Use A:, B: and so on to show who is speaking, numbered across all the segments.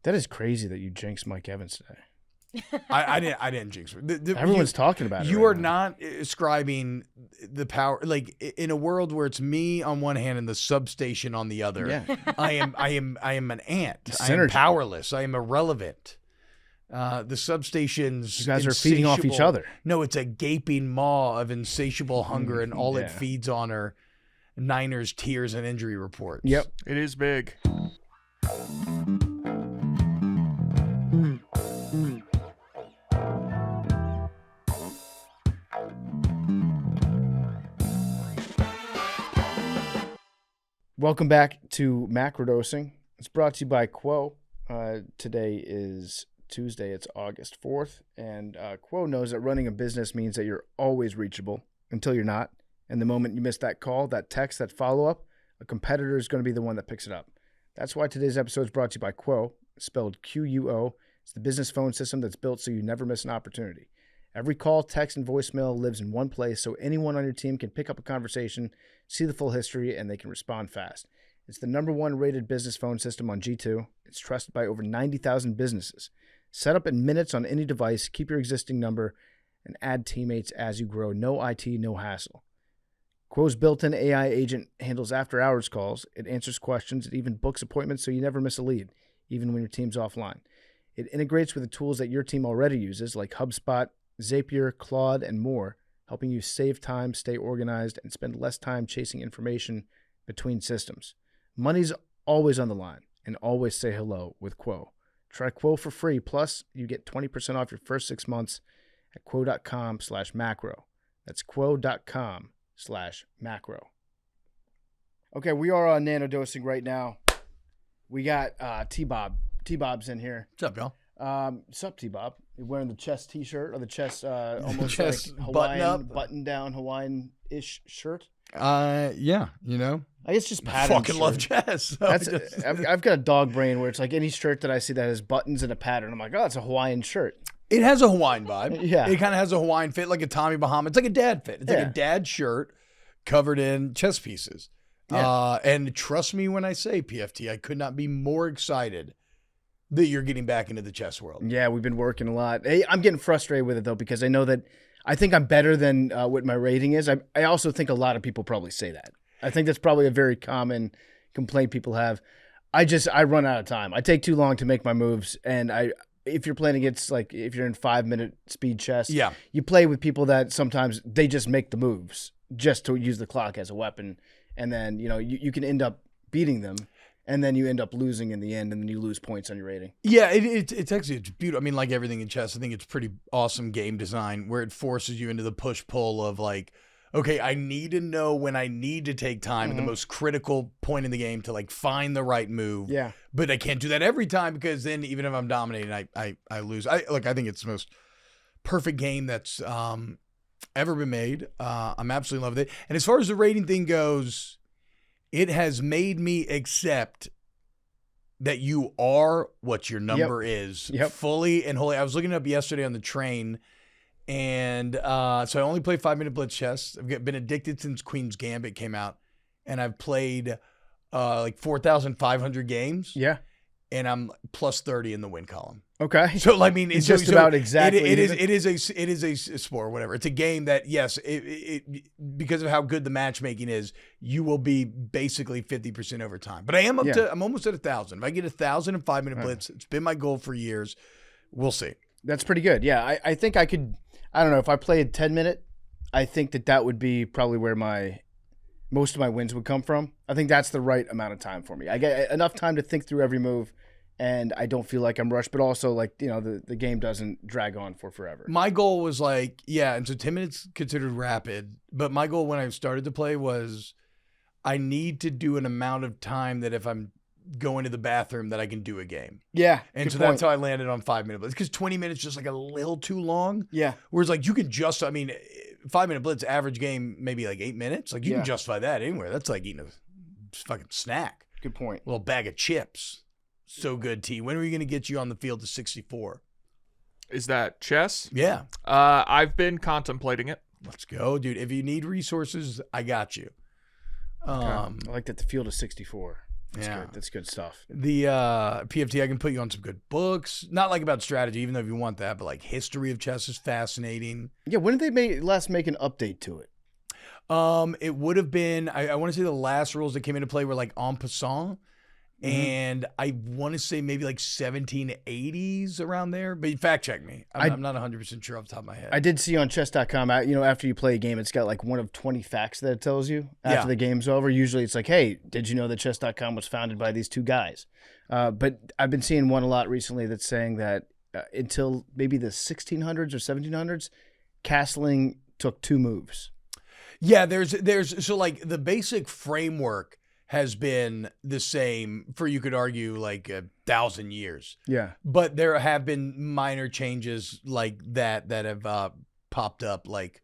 A: That is crazy that you jinxed Mike Evans today.
B: I didn't jinx it.
A: Everyone's talking about it.
B: You
A: right
B: are
A: now.
B: not ascribing the power, like in a world where it's me on one hand and the substation on the other.
A: Yeah.
B: I am an ant. I am
A: Synergy.
B: powerless. I am irrelevant. The substation's
A: You guys are feeding off each
B: insatiable-
A: other.
B: No, it's a gaping maw of insatiable hunger, and all it
A: yeah.
B: feeds on are Niners tears and injury reports.
A: Yep.
C: It is big.
A: Welcome back to Macrodosing. It's brought to you by Quo. Today is Tuesday. It's August 4th. And Quo knows that running a business means that you're always reachable until you're not. And the moment you miss that call, that text, that follow-up, a competitor is going to be the one that picks it up. That's why today's episode is brought to you by Quo, spelled Q-U-O. It's the business phone system that's built so you never miss an opportunity. Every call, text, and voicemail lives in one place so anyone on your team can pick up a conversation, see the full history, and they can respond fast. It's the #1 rated business phone system on G2. It's trusted by over 90,000 businesses. Set up in minutes on any device, keep your existing number, and add teammates as you grow. No IT, no hassle. Quo's built-in AI agent handles after-hours calls. It answers questions. It even books appointments so you never miss a lead, even when your team's offline. It integrates with the tools that your team already uses, like HubSpot, Zapier, Claude, and more, helping you save time, stay organized, and spend less time chasing information between systems. Money's always on the line, and always say hello with Quo. Try Quo for free, plus you get 20% off your first 6 months at quo.com/macro. That's quo.com/macro. Okay, we are on nanodosing right now. We got T-Bob. T-Bob's in here.
B: What's up, y'all?
A: What's up, T-Bob? You're wearing the chest T-shirt or the chest almost
B: Chest
A: like
B: button
A: Hawaiian,
B: up?
A: button-down Hawaiian-ish shirt?
B: Yeah, you know.
A: I guess just
B: I
A: pattern
B: fucking love
A: shirt.
B: chess. So
A: That's
B: just-
A: I've got a dog brain where it's like any shirt that I see that has buttons and a pattern. I'm like, oh, it's a Hawaiian shirt.
B: It has a Hawaiian vibe.
A: Yeah.
B: It kind of has a Hawaiian fit, like a Tommy Bahama. It's like a dad fit. It's like
A: Yeah.
B: a dad shirt covered in chess pieces.
A: Yeah.
B: And trust me when I say, PFT, I could not be more excited that you're getting back into the chess world.
A: Yeah, we've been working a lot. Hey, I'm getting frustrated with it, though, because I know that I think I'm better than what my rating is. I also think a lot of people probably say that. I think that's probably a very common complaint people have. I run out of time. I take too long to make my moves, and if you're playing against, like, if you're in 5-minute speed chess,
B: Yeah.
A: you play with people that sometimes they just make the moves just to use the clock as a weapon, and then, you know, you can end up beating them. And then you end up losing in the end, and then you lose points on your rating.
B: Yeah, it's actually it's beautiful. I mean, like everything in chess, I think it's pretty awesome game design where it forces you into the push-pull of like, okay, I need to know when I need to take time at the most critical point in the game to like find the right move.
A: Yeah.
B: But I can't do that every time because then even if I'm dominating, I lose. I think it's the most perfect game that's ever been made. I'm absolutely in love with it. And as far as the rating thing goes, it has made me accept that you are what your number is fully and wholly. I was looking it up yesterday on the train, and so I only play 5-minute blitz chess. I've been addicted since Queen's Gambit came out, and I've played like 4,500 games.
A: Yeah.
B: And I'm plus 30 in the win column.
A: Okay.
B: So I mean,
A: it's just about exactly.
B: It is a sport, whatever. It's a game that, yes, it because of how good the matchmaking is, you will be basically 50% over time. But I'm almost at 1,000. If I get 1,000 in 5-minute blitz, it's been my goal for years. We'll see.
A: That's pretty good. Yeah, I think I could. I don't know if I played 10-minute. I think that would be probably where most of my wins would come from. I think that's the right amount of time for me. I get enough time to think through every move. And I don't feel like I'm rushed, but also, like, you know, the game doesn't drag on for forever.
B: My goal was like, and so 10 minutes considered rapid, but my goal when I started to play was I need to do an amount of time that if I'm going to the bathroom that I can do a game.
A: Yeah.
B: And so that's how I landed on 5-minute blitz, because 20 minutes is just like a little too long.
A: Yeah.
B: Whereas like you can 5-minute blitz average game, maybe like 8 minutes. Like you can justify that anywhere. That's like eating a fucking snack.
A: Good point.
B: A little bag of chips. So good, T. When are we going to get you on the field to 64?
C: Is that chess?
B: Yeah.
C: I've been contemplating it.
B: Let's go, dude. If you need resources, I got you.
A: I like that the field is 64. That's good. That's good stuff.
B: The PFT, I can put you on some good books. Not like about strategy, even though if you want that, but like history of chess is fascinating.
A: Yeah, when did they last make an update to it?
B: It would have been, I want to say the last rules that came into play were like en passant. And I want to say maybe like 1780s around there, but fact check me. I'm not 100% sure off the top of my head.
A: I did see on chess.com, after you play a game, it's got like one of 20 facts that it tells you after the game's over. Usually it's like, hey, did you know that chess.com was founded by these two guys? But I've been seeing one a lot recently that's saying that until maybe the 1600s or 1700s, castling took 2 moves.
B: Yeah, there's so like the basic framework has been the same for, you could argue, like 1,000 years.
A: Yeah.
B: But there have been minor changes like that have popped up like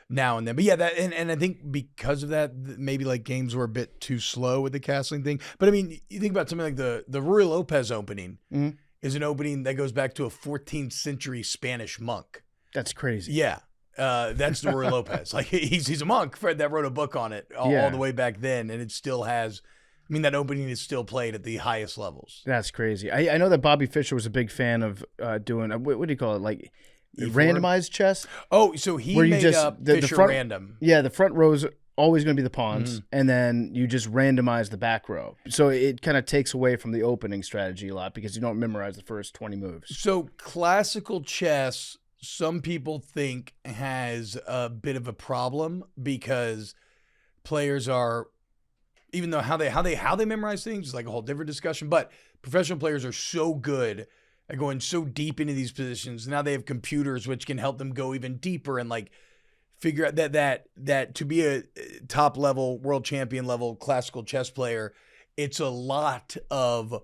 B: now and then. But yeah, that and I think because of that, maybe like games were a bit too slow with the castling thing. But I mean, you think about something like the Ruy Lopez opening is an opening that goes back to a 14th century Spanish monk.
A: That's crazy.
B: Yeah. That's the Ruy Lopez. Like he's a monk that wrote a book on it all the way back then, and it still has. I mean, that opening is still played at the highest levels.
A: That's crazy. I know that Bobby Fischer was a big fan of doing what do you call it, like randomized chess?
B: Oh, so he
A: where you
B: made up Fischer
A: front,
B: random.
A: Yeah, the front row's always going to be the pawns, and then you just randomize the back row. So it kind of takes away from the opening strategy a lot because you don't memorize the first 20 moves.
B: So classical chess, some people think, has a bit of a problem because players are, even though how they memorize things is like a whole different discussion, but professional players are so good at going so deep into these positions. Now they have computers which can help them go even deeper and like figure out that to be a top level world champion level classical chess player, it's a lot of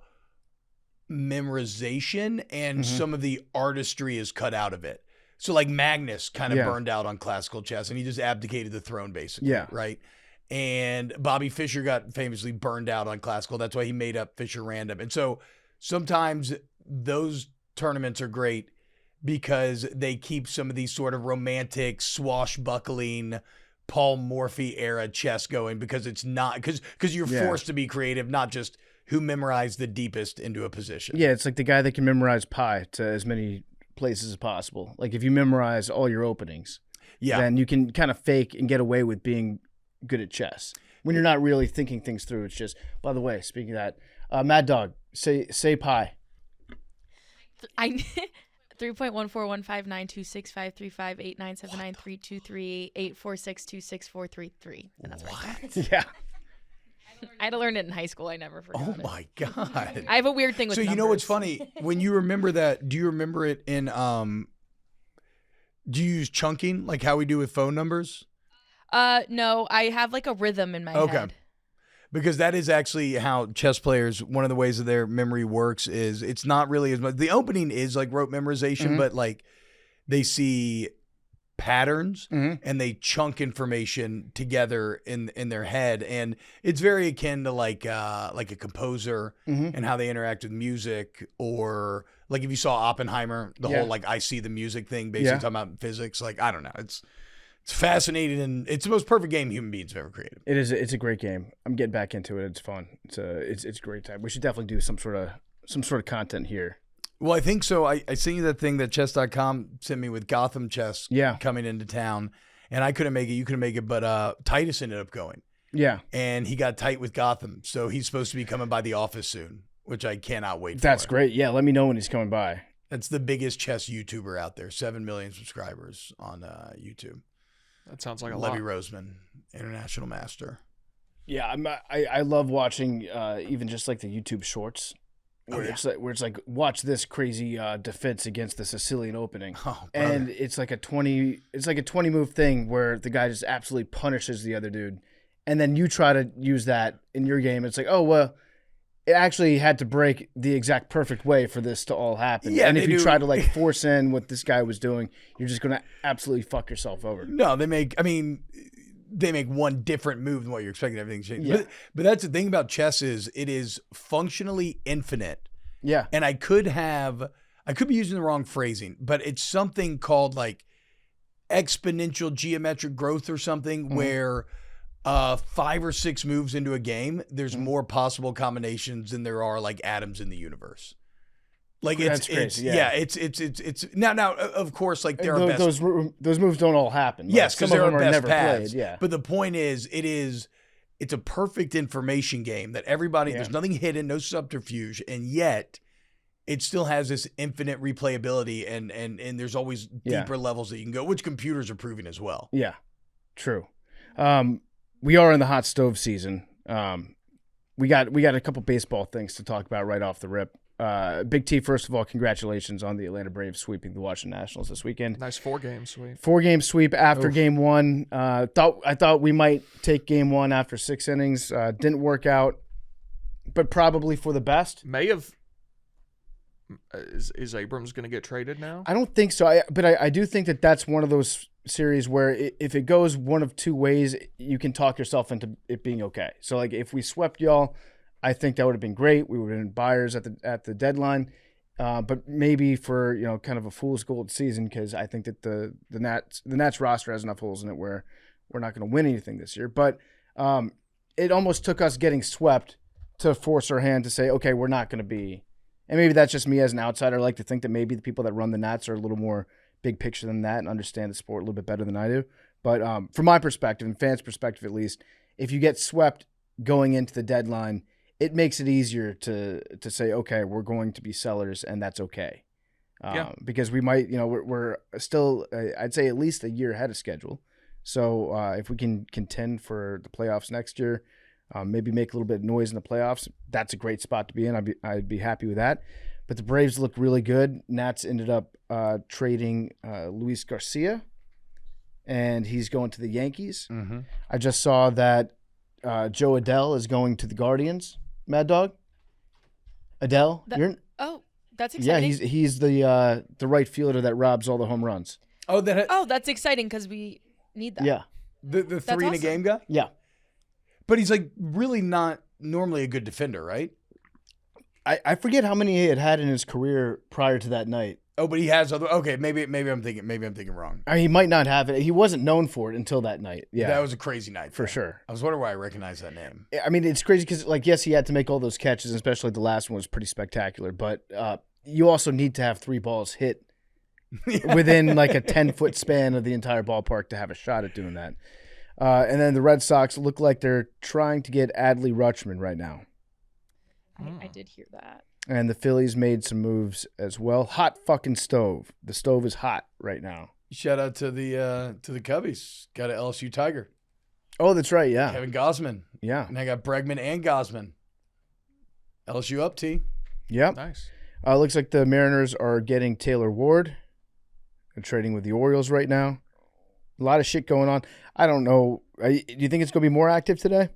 B: memorization and some of the artistry is cut out of it. So like Magnus kind of burned out on classical chess and he just abdicated the throne basically, right? And Bobby Fischer got famously burned out on classical. That's why he made up Fischer random. And so sometimes those tournaments are great because they keep some of these sort of romantic, swashbuckling, Paul Morphy era chess going because it's not because you're forced to be creative, not just who memorized the deepest into a position.
A: Yeah, it's like the guy that can memorize pi to as many places as possible. Like if you memorize all your openings, then you can kind of fake and get away with being good at chess when you're not really thinking things through. It's just, by the way, speaking of that, Mad Dog, say pi.
D: 3.1415926535897932384626433, and that's right.
A: Yeah.
D: I had to learn it in high school. I never forgot it.
B: Oh my God.
D: I have a weird thing with
B: So
D: numbers.
B: you know what's funny? When you remember that, do you remember it in do you use chunking like how we do with phone numbers?
D: No, I have like a rhythm in my head.
B: Because that is actually how chess players, one of the ways that their memory works is it's not really as much. The opening is like rote memorization, but like they see patterns and they chunk information together in their head. And it's very akin to like a composer and how they interact with music, or like if you saw Oppenheimer, the whole like I see the music thing, basically talking about physics. Like, I don't know. It's fascinating, and it's the most perfect game human beings have ever created.
A: It is. It's a great game. I'm getting back into it. It's fun. It's a great time. We should definitely do some sort of content here.
B: Well, I think so. I sent you that thing that chess.com sent me with Gotham Chess coming into town, and I couldn't make it. You couldn't make it, but Titus ended up going.
A: Yeah.
B: And he got tight with Gotham, so he's supposed to be coming by the office soon, which I cannot wait for.
A: That's great. Yeah, let me know when he's coming by.
B: That's the biggest chess YouTuber out there. 7 million subscribers on YouTube.
C: That sounds like a lot.
B: Levy Roseman, international master.
A: Yeah, I love watching even just like the YouTube shorts. Where it's like watch this crazy defense against the Sicilian opening, and it's like a 20 move thing where the guy just absolutely punishes the other dude, and then you try to use that in your game. It's like, oh well, it actually had to break the exact perfect way for this to all happen.
B: Yeah,
A: and if you try to like force in what this guy was doing, you're just gonna absolutely fuck yourself over.
B: No, they make one different move than what you're expecting. Everything changes. Yeah. But that's the thing about chess is it is functionally infinite.
A: Yeah.
B: And I could be using the wrong phrasing, but it's something called like exponential geometric growth or something where 5 or 6 moves into a game, there's more possible combinations than there are like atoms in the universe. Like
A: That's crazy, yeah.
B: It's now of course like there are best
A: those moves don't all happen. Like,
B: yes, because
A: some
B: there
A: of
B: are
A: them are
B: best
A: never
B: paths.
A: played. Yeah,
B: But the point is, it's a perfect information game that everybody there's nothing hidden, no subterfuge, and yet it still has this infinite replayability and there's always deeper levels that you can go, which computers are proving as well.
A: Yeah, true. We are in the hot stove season. We got a couple baseball things to talk about right off the rip. Big T, first of all, congratulations on the Atlanta Braves sweeping the Washington Nationals this weekend.
C: Nice 4-game sweep.
A: 4-game sweep after Game 1. I thought we might take Game 1 after 6 innings. Didn't work out, but probably for the best.
C: May have. Is Abrams going to get traded now?
A: I don't think so. But I do think that that's one of those series where if it goes one of two ways, you can talk yourself into it being okay. So like if we swept y'all, I think that would have been great. We would have been buyers at the deadline. But maybe for kind of a fool's gold season, because I think that the Nats roster has enough holes in it where we're not going to win anything this year. But it almost took us getting swept to force our hand to say, okay, we're not going to be. And maybe that's just me as an outsider. I like to think that maybe the people that run the Nats are a little more big picture than that and understand the sport a little bit better than I do. But from my perspective, and fans' perspective at least, if you get swept going into the deadline, it makes it easier to say, okay, we're going to be sellers, and that's okay. Because we might, we're still, I'd say at least a year ahead of schedule. So if we can contend for the playoffs next year, maybe make a little bit of noise in the playoffs, that's a great spot to be in. I'd be happy with that. But the Braves look really good. Nats ended up trading Luis Garcia, and he's going to the Yankees. Mm-hmm. I just saw that Joe Adele is going to the Guardians. Mad Dog? Adele?
D: That's exciting.
A: Yeah, he's the right fielder that robs all the home runs.
D: That's exciting because we need that.
A: Yeah.
B: The three in a game guy?
A: Yeah.
B: But he's like really not normally a good defender, right?
A: I forget how many he had in his career prior to that night.
B: Oh, but he has other. Okay, maybe I'm thinking wrong.
A: He might not have it. He wasn't known for it until that night. Yeah,
B: that was a crazy night
A: for sure.
B: I was wondering why I recognize that name.
A: I mean, it's crazy because, yes, he had to make all those catches, especially the last one was pretty spectacular. But you also need to have 3 balls hit within like a 10-foot span of the entire ballpark to have a shot at doing that. And then the Red Sox look like they're trying to get Adley Rutschman right now.
D: I did hear that.
A: And the Phillies made some moves as well. Hot fucking stove. The stove is hot right now.
B: Shout out to the Cubbies. Got an LSU Tiger.
A: Oh, that's right. Yeah.
B: Kevin Gausman.
A: Yeah.
B: And I got Bregman and Gausman. LSU up, T.
A: Yep.
C: Nice.
A: Looks like the Mariners are getting Taylor Ward. They're trading with the Orioles right now. A lot of shit going on. I don't know. Do you think it's going to be more active today?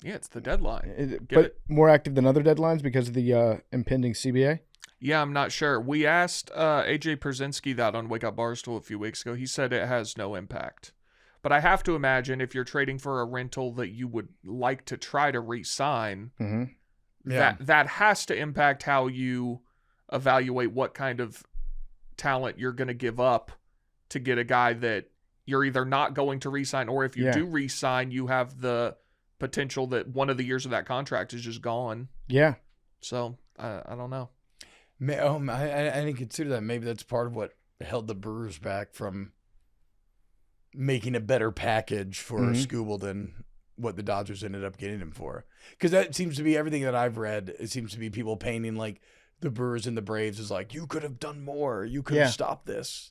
C: Yeah, it's the deadline.
A: More active than other deadlines because of the impending CBA?
C: Yeah, I'm not sure. We asked AJ Przynski that on Wake Up Barstool a few weeks ago. He said it has no impact. But I have to imagine if you're trading for a rental that you would like to try to re-sign, that has to impact how you evaluate what kind of talent you're going to give up to get a guy that you're either not going to re-sign, or if you do re-sign, you have the potential that one of the years of that contract is just gone.
A: Yeah.
C: So I don't know.
B: I didn't consider that. Maybe that's part of what held the Brewers back from making a better package for Skubal than what the Dodgers ended up getting him for. Because that seems to be everything that I've read. It seems to be people painting like the Brewers and the Braves is like, you could have done more. You could have stopped this.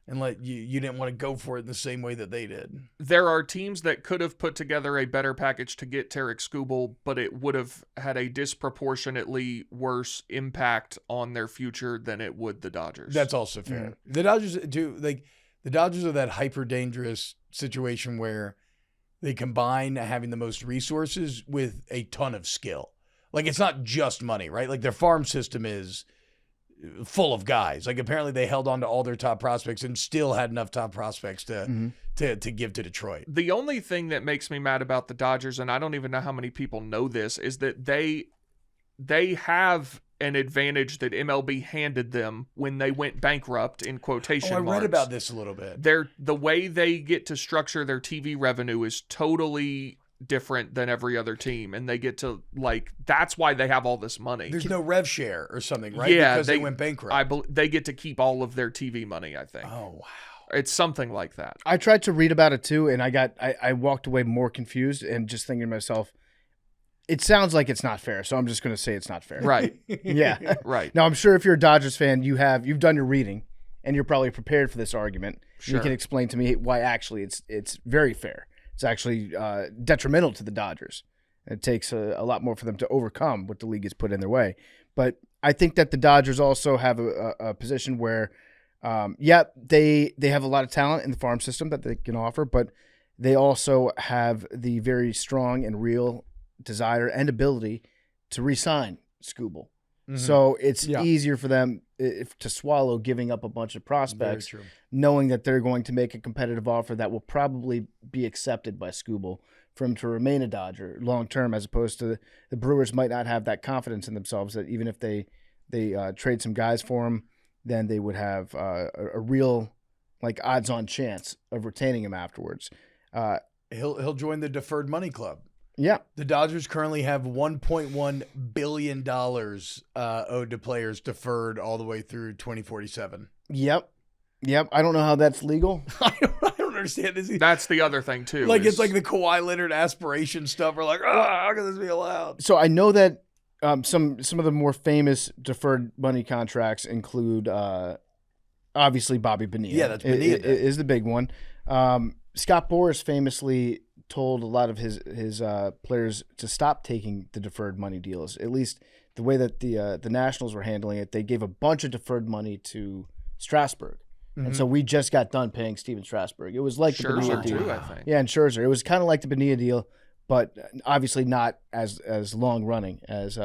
B: And you didn't want to go for it in the same way that they did.
C: There are teams that could have put together a better package to get Tarik Skubal, but it would have had a disproportionately worse impact on their future than it would the Dodgers.
B: That's also fair. The Dodgers the Dodgers are that hyper dangerous situation where they combine having the most resources with a ton of skill. Like, it's not just money, right? Like, their farm system is full of guys. Like, apparently they held on to all their top prospects and still had enough top prospects to give to Detroit.
C: The only thing that makes me mad about the Dodgers, and I don't even know how many people know this, is that they have an advantage that MLB handed them when they went bankrupt, in quotation
B: I
C: marks.
B: read about this a little bit.
C: The way they get to structure their TV revenue is totally different than every other team, and they get to, like, that's why they have all this money.
B: There's no rev share or something, right?
C: Yeah,
B: because they went bankrupt.
C: they get to keep all of their TV money, I think.
B: Oh, wow.
C: It's something like that.
A: I tried to read about it too, and I walked away more confused and just thinking to myself, it sounds like it's not fair, so I'm just going to say it's not fair.
C: Right.
A: Yeah.
C: Right.
A: Now, I'm sure if you're a Dodgers fan, you've done your reading, and you're probably prepared for this argument.
C: Sure.
A: You can explain to me why actually it's very fair. It's actually detrimental to the Dodgers. It takes a lot more for them to overcome what the league has put in their way. But I think that the Dodgers also have a position where, they have a lot of talent in the farm system that they can offer, but they also have the very strong and real desire and ability to re-sign Skubal. Mm-hmm. So it's easier for them to swallow giving up a bunch of prospects, knowing that they're going to make a competitive offer that will probably be accepted by Skubal for him to remain a Dodger long term, as opposed to the Brewers might not have that confidence in themselves that even if they trade some guys for him, then they would have a real, like, odds-on chance of retaining him afterwards.
B: He'll join the deferred money club.
A: Yeah.
B: The Dodgers currently have $1.1 billion owed to players deferred all the way through 2047.
A: Yep. I don't know how that's legal.
B: I don't understand this.
C: That's the other thing, too.
B: Like, it's like the Kawhi Leonard aspiration stuff. We're like, how can this be allowed?
A: So I know that some of the more famous deferred money contracts include obviously Bobby Bonilla.
B: Yeah, that's Bonilla.
A: Is the big one. Scott Boras famously told a lot of his players to stop taking the deferred money deals. At least the way that the Nationals were handling it, they gave a bunch of deferred money to Strasburg. Mm-hmm. And so we just got done paying Steven Strasburg. It was like the Bonilla deal.
C: Too, I think.
A: Yeah, and Scherzer. It was kind of like the Bonilla deal, but obviously not as long running as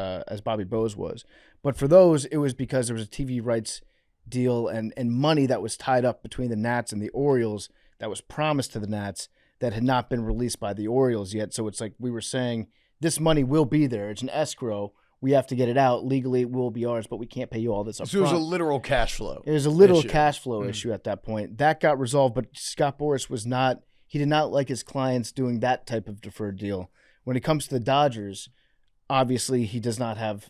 A: Bobby Bose was. But for those, it was because there was a TV rights deal and money that was tied up between the Nats and the Orioles that was promised to the Nats that had not been released by the Orioles yet. So it's like we were saying, this money will be there. It's an escrow. We have to get it out. Legally, it will be ours, but we can't pay you all this up front.
B: So it was a literal cash flow.
A: It was a literal cash flow issue at that point. That got resolved, but Scott Boras he did not like his clients doing that type of deferred deal. When it comes to the Dodgers, obviously he does not have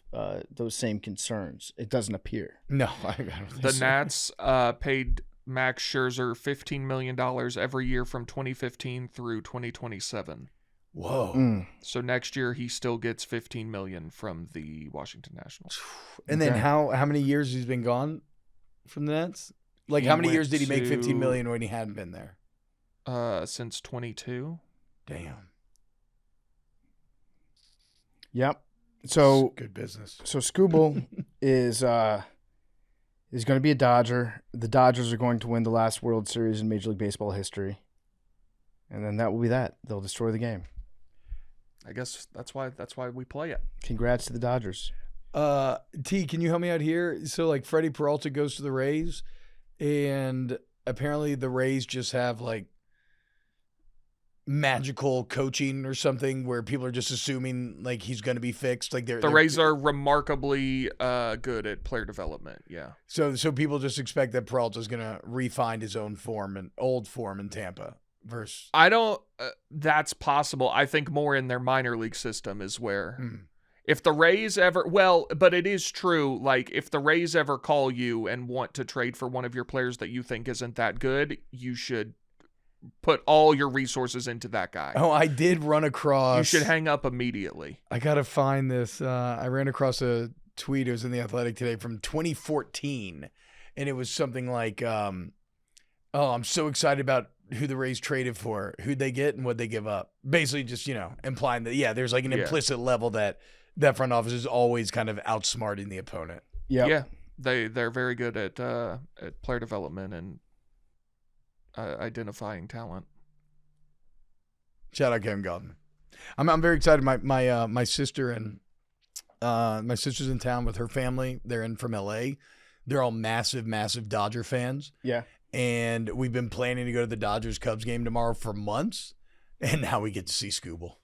A: those same concerns. It doesn't appear.
B: No, I don't think
C: the
B: so.
C: Nats paid Max Scherzer $15 million every year from 2015 through 2027.
B: Whoa.
A: Mm.
C: So next year he still gets $15 million from the Washington Nationals.
B: And then how many years he's been gone from the Nets? Like, how many years did he make $15 million when he hadn't been there?
C: Since 22.
B: Damn.
A: Yep. So
B: that's good business.
A: So Skubal is going to be a Dodger. The Dodgers are going to win the last World Series in Major League Baseball history. And then that will be that. They'll destroy the game.
C: I guess that's why we play it.
A: Congrats to the Dodgers.
B: T, can you help me out here? So, like, Freddie Peralta goes to the Rays, and apparently the Rays just have, like, magical coaching or something where people are just assuming, like, he's going to be fixed. Like,
C: the Rays are remarkably good at player development. Yeah.
B: So people just expect that Peralta's going to re-find his own form and old form in Tampa.
C: I don't. That's possible. I think more in their minor league system is where, if the Rays ever, but it is true. Like, if the Rays ever call you and want to trade for one of your players that you think isn't that good, you should put all your resources into that guy.
B: Oh, I did run across.
C: You should hang up immediately.
B: I gotta find this. I ran across a tweet. It was in the Athletic today from 2014, and it was something like, "Oh, I'm so excited about who the Rays traded for, who'd they get, and what'd they give up." Basically, just implying that there's like an implicit level that front office is always kind of outsmarting the opponent.
C: Yeah, they're very good at player development and identifying talent.
B: Shout out Kevin Godman. I'm very excited. My sister and my sister's in town with her family. They're in from LA. They're all massive Dodger fans.
A: Yeah.
B: And we've been planning to go to the Dodgers-Cubs game tomorrow for months, and now we get to see Skubal.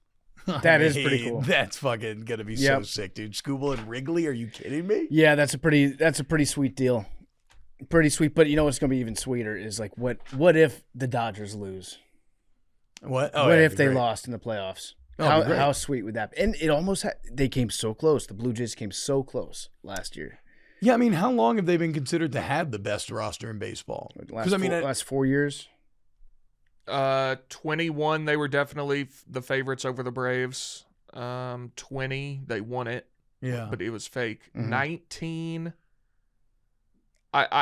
A: That is pretty cool.
B: That's fucking gonna be so sick, dude. Skubal and Wrigley, are you kidding me?
A: Yeah, that's a pretty sweet deal. Pretty sweet, but you know what's gonna be even sweeter is like what if the Dodgers lose?
B: What?
A: What if they lost in the playoffs?
B: Oh,
A: How sweet would that be? And it almost they came so close. The Blue Jays came so close last year.
B: Yeah, I mean, how long have they been considered to have the best roster in baseball?
A: Because last 4 years.
C: 21, they were definitely the favorites over the Braves. 20, they won it.
B: Yeah,
C: but it was fake.
A: Mm-hmm.
C: 19.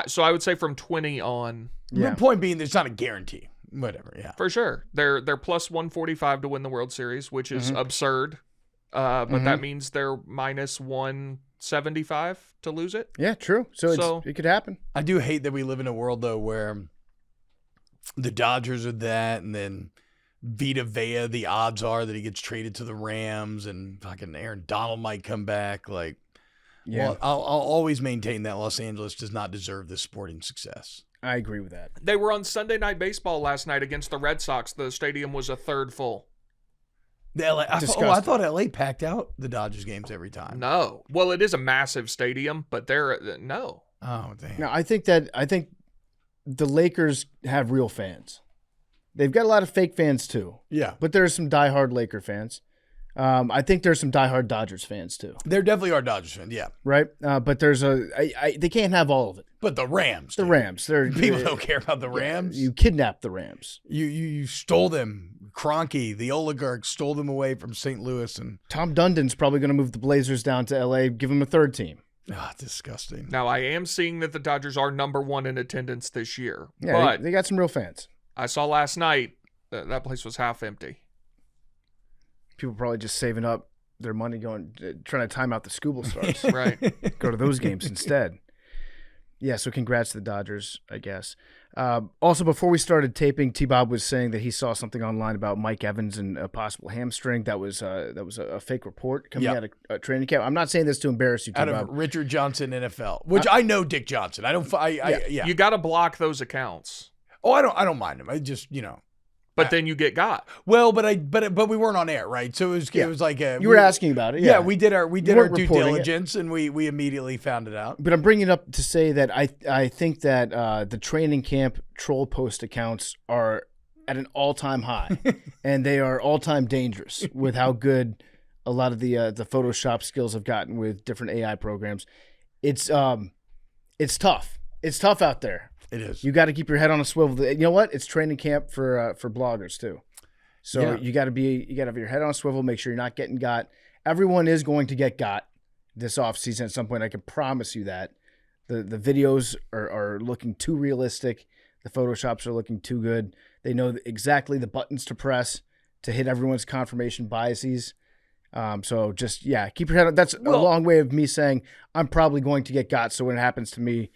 C: So I would say from 20 on.
B: Yeah. The point being, there's not a guarantee. Whatever. Yeah,
C: for sure. They're plus 145 to win the World Series, which is absurd. But that means they're minus 175 to lose it.
A: Yeah, true. So it could happen.
B: I do hate that we live in a world though where the Dodgers are that, and then Vita Vea, the odds are that he gets traded to the Rams, and fucking Aaron Donald might come back. Like, well, I'll always maintain that Los Angeles does not deserve this sporting success.
A: I agree with that.
C: They were on Sunday Night Baseball last night against the Red Sox. The stadium was a third full.
B: I thought LA packed out the Dodgers games every time.
C: No. Well, it is a massive stadium, but no.
B: Oh, damn.
A: No, I think the Lakers have real fans. They've got a lot of fake fans too.
B: Yeah.
A: But there's some diehard Laker fans. I think there's some diehard Dodgers fans too.
B: There definitely are Dodgers fans, yeah.
A: Right? But there's they can't have all of it.
B: But the Rams.
A: The Rams.
B: People don't care about the Rams.
A: You kidnapped the Rams.
B: You stole them. Kroenke, the oligarch, stole them away from St. Louis. And
A: Tom Dundon's probably going to move the Blazers down to L.A., give them a third team.
B: Disgusting.
C: Now, I am seeing that the Dodgers are number one in attendance this year.
A: Yeah,
C: but
A: they got some real fans.
C: I saw last night that place was half empty.
A: People probably just saving up their money trying to time out the Skubal stars.
C: Right.
A: Go to those games instead. Yeah, so congrats to the Dodgers, I guess. Also, before we started taping, T-Bob was saying that he saw something online about Mike Evans and a possible hamstring. That was a fake report coming out of training camp. I'm not saying this to embarrass you, T-Bob.
B: Out of Richard Johnson NFL, which I know Dick Johnson. Yeah.
C: You got to block those accounts.
B: Oh, I don't mind him. I just,
C: But then you get got.
B: Well, but we weren't on air, right? So it was like
A: you were asking about it.
B: Yeah, we did our due diligence,
A: it.
B: and we immediately found it out.
A: But I'm bringing it up to say that I think that the training camp troll post accounts are at an all-time high, and they are all-time dangerous with how good a lot of the Photoshop skills have gotten with different AI programs. It's tough. It's tough out there.
B: It is.
A: You got to keep your head on a swivel. You know what? It's training camp for bloggers too. So you got to have your head on a swivel. Make sure you're not getting got. Everyone is going to get got this offseason at some point. I can promise you that. The videos are looking too realistic. The Photoshops are looking too good. They know exactly the buttons to press to hit everyone's confirmation biases. So just keep your head on. That's a long way of me saying I'm probably going to get got. So when it happens to me,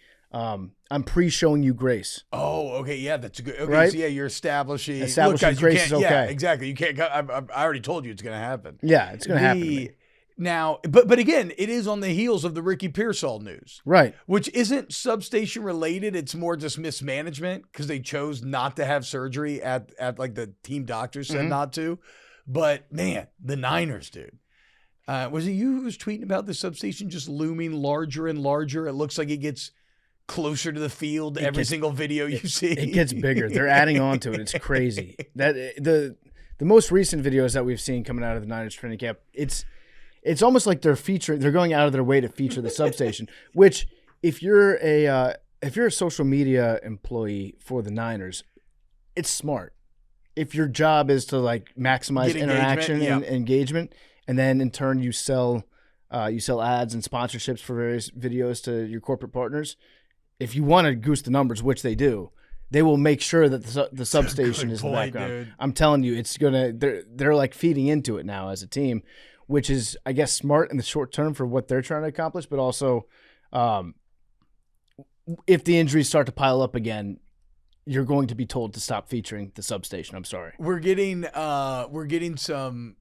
A: I'm pre-showing you grace.
B: Oh, okay, yeah, that's a good. Okay,
A: right?
B: So you're establishing
A: Look, guys, grace is okay.
B: Yeah, exactly. You can't. I already told you it's going to happen.
A: Yeah, it's going to happen. To me.
B: Now, but again, it is on the heels of the Ricky Pearsall news,
A: right?
B: Which isn't Substation related. It's more just mismanagement because they chose not to have surgery at like the team doctor said not to. But man, the Niners, dude. Was it you who was tweeting about the Substation just looming larger and larger? It looks like it gets closer to the field every single video you see.
A: It gets bigger. They're adding on to it. It's crazy. That the most recent videos that we've seen coming out of the Niners training camp, it's almost like they're going out of their way to feature the Substation, which if you're a social media employee for the Niners, it's smart. If your job is to like maximize interaction and engagement, and then in turn you sell ads and sponsorships for various videos to your corporate partners. If you want to goose the numbers, which they do, they will make sure that the Substation is in the background. Dude. I'm telling you, they're like feeding into it now as a team, which is, I guess, smart in the short term for what they're trying to accomplish, but also if the injuries start to pile up again, you're going to be told to stop featuring the Substation. I'm sorry.
B: We're getting some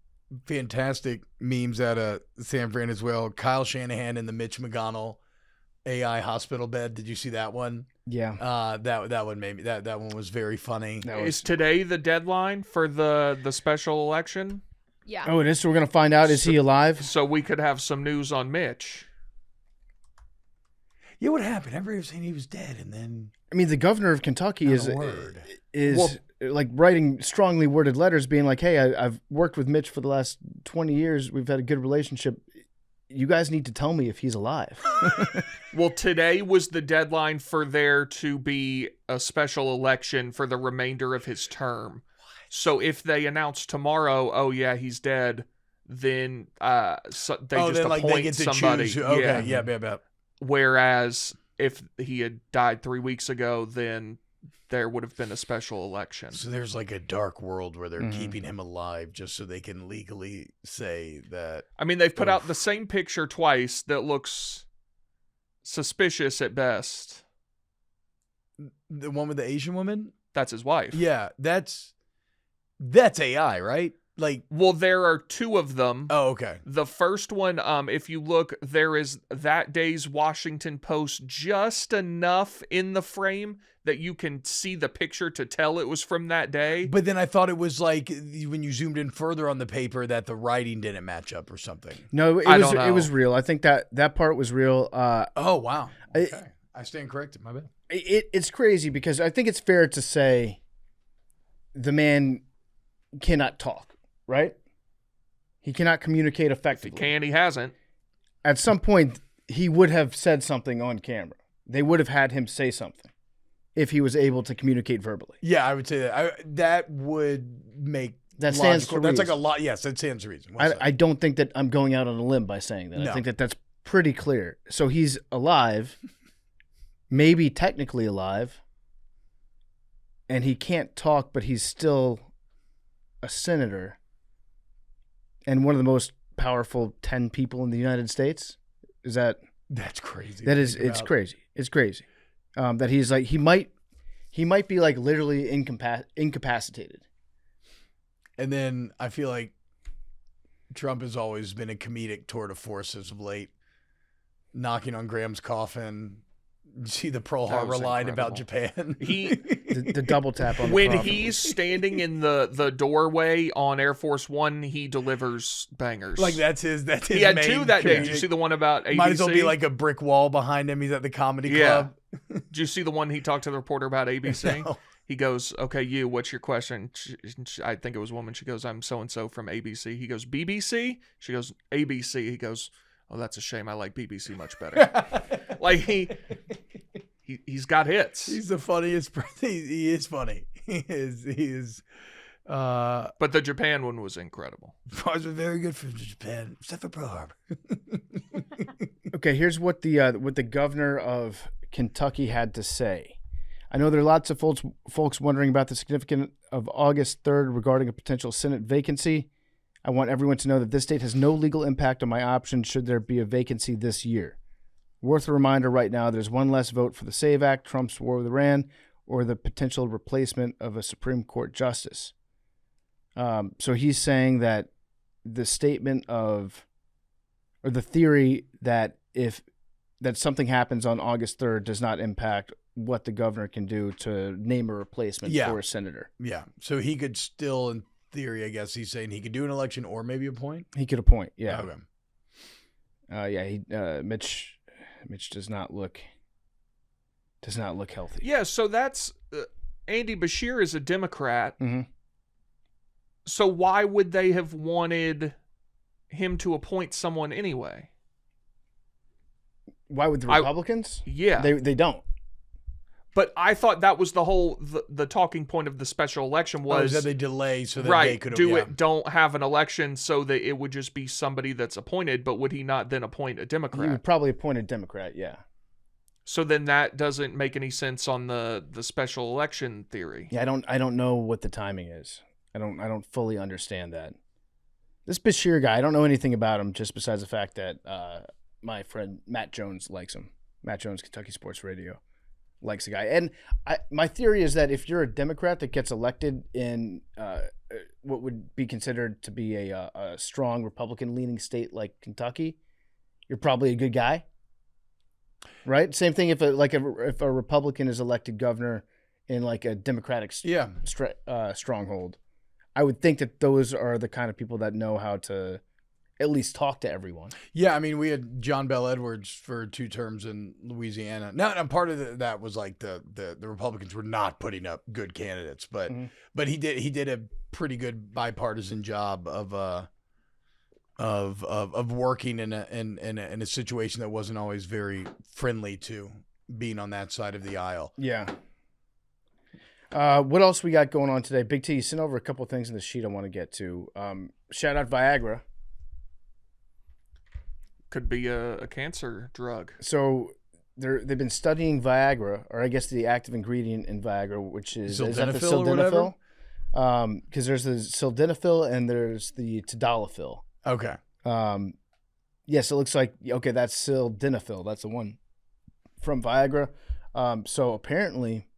B: fantastic memes out of San Fran as well. Kyle Shanahan in the Mitch McConnell AI hospital bed. Did you see that one?
A: Yeah.
B: That one made me that one was very funny.
C: Is today the deadline for the special election?
D: Yeah.
A: Oh, it is. So we're gonna find out. Is he alive?
C: So we could have some news on Mitch.
B: Yeah, what happened? Everybody was saying he was dead, and then
A: I mean, the governor of Kentucky
B: not
A: is
B: a word.
A: like writing strongly worded letters, being like, "Hey, I've worked with Mitch for the last 20 years. We've had a good relationship. You guys need to tell me if he's alive."
C: Well, today was the deadline for there to be a special election for the remainder of his term. So if they announce tomorrow, oh yeah, he's dead, then they just appoint
B: they get to
C: somebody.
B: choose. Okay, yeah.
C: Whereas if he had died 3 weeks ago, then there would have been a special election.
B: So there's like a dark world where they're keeping him alive just so they can legally say that.
C: I mean, they've put out the same picture twice that looks suspicious at best.
B: The one with the Asian woman?
C: That's his wife.
B: Yeah, that's AI, right? Like,
C: well, there are two of them.
B: Oh, okay.
C: The first one, if you look, there is that day's Washington Post just enough in the frame that you can see the picture to tell it was from that day.
B: But then I thought it was like when you zoomed in further on the paper that the writing didn't match up or something.
A: No, it was real. I think that part was real.
B: Oh, wow. Okay. I stand corrected. My bad.
A: It's crazy because I think it's fair to say the man cannot talk, right? He cannot communicate effectively.
C: If he can, he hasn't.
A: At some point, he would have said something on camera. They would have had him say something if he was able to communicate verbally.
B: Yeah, I would say that. That would make
A: that stands to
B: reason. That's like a lot. Yes, that stands to reason.
A: I don't think that I'm going out on a limb by saying that.
B: No.
A: I think that that's pretty clear. So he's alive, maybe technically alive, and he can't talk, but he's still a senator and one of the most powerful 10 people in the United States.
B: That's crazy.
A: It's crazy. It's crazy. That he's like, he might be like literally incapacitated. And
B: then I feel like Trump has always been a comedic tour de force as of late, knocking on Graham's coffin. You see the Pearl Harbor line about Japan.
A: The double tap on the
C: when
A: coffin.
C: He's standing in the doorway on Air Force One, he delivers bangers.
B: Like that's his.
C: He had two that day. Did you see the one about ABC?
B: Might as well be like a brick wall behind him. He's at the comedy club.
C: Did you see the one he talked to the reporter about ABC?
B: No.
C: He goes, "Okay, what's your question?" I think it was a woman. She goes, "I'm so and so from ABC." He goes, "BBC?" She goes, "ABC." He goes, "Oh, that's a shame. I like BBC much better." Like he's got hits.
B: He's the funniest. He is funny. He is.
C: But the Japan one was incredible.
B: Bars were very good for Japan, except for Pearl Harbor.
A: Okay, here's what the governor of Kentucky had to say. I know there are lots of folks wondering about the significance of August 3rd regarding a potential Senate vacancy. I want everyone to know that this date has no legal impact on my options should there be a vacancy this year. Worth a reminder right now, there's one less vote for the SAVE Act, Trump's war with Iran, or the potential replacement of a Supreme Court justice. So he's saying that the statement or the theory that that something happens on August 3rd does not impact what the governor can do to name a replacement for a senator.
B: Yeah. So he could still, in theory, I guess he's saying he could do an election or maybe appoint?
A: He could appoint, yeah.
B: Okay.
A: Mitch does not look healthy.
C: Yeah, so that's Andy Beshear is a Democrat.
A: Mm-hmm.
C: So why would they have wanted him to appoint someone anyway?
A: Why would the Republicans? They don't.
C: But I thought that was the whole the talking point of the special election was
B: that they delay so that they could
C: don't have an election so that it would just be somebody that's appointed. But would he not then appoint a Democrat?
A: He would probably appoint a Democrat, yeah.
C: So then that doesn't make any sense on the special election theory.
A: Yeah, I don't know what the timing is. I don't fully understand that. This Beshear guy, I don't know anything about him just besides the fact that my friend Matt Jones likes him. Matt Jones, Kentucky Sports Radio, likes the guy. And my theory is that if you're a Democrat that gets elected in what would be considered to be a strong Republican-leaning state like Kentucky, you're probably a good guy, right? Same thing if a Republican is elected governor in like a Democratic stronghold. I would think that those are the kind of people that know how to at least talk to everyone.
B: Yeah, I mean, we had John Bel Edwards for 2 terms in Louisiana. Now, part of that was like the Republicans were not putting up good candidates, but he did a pretty good bipartisan job of working in a situation that wasn't always very friendly to being on that side of the aisle.
A: Yeah. What else we got going on today? Big T, you sent over a couple of things in the sheet I want to get to. Shout out Viagra.
C: Could be a cancer drug.
A: So they've been studying Viagra, or I guess the active ingredient in Viagra, which is that the sildenafil? Because there's the sildenafil and there's the tadalafil.
B: Okay.
A: Yes, it looks like that's sildenafil. That's the one from Viagra. So apparently,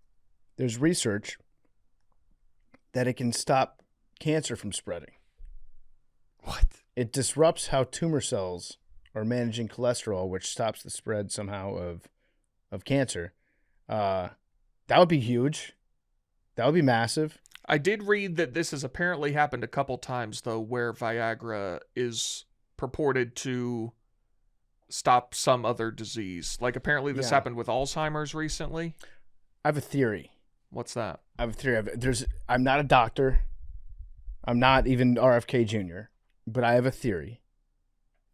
A: there's research that it can stop cancer from spreading.
B: What?
A: It disrupts how tumor cells are managing cholesterol, which stops the spread somehow of cancer. That would be huge. That would be massive.
C: I did read that this has apparently happened a couple times, though, where Viagra is purported to stop some other disease. Like, apparently this happened with Alzheimer's recently.
A: I have a theory.
C: What's that?
A: I have a theory. I'm not a doctor. I'm not even RFK Jr., but I have a theory.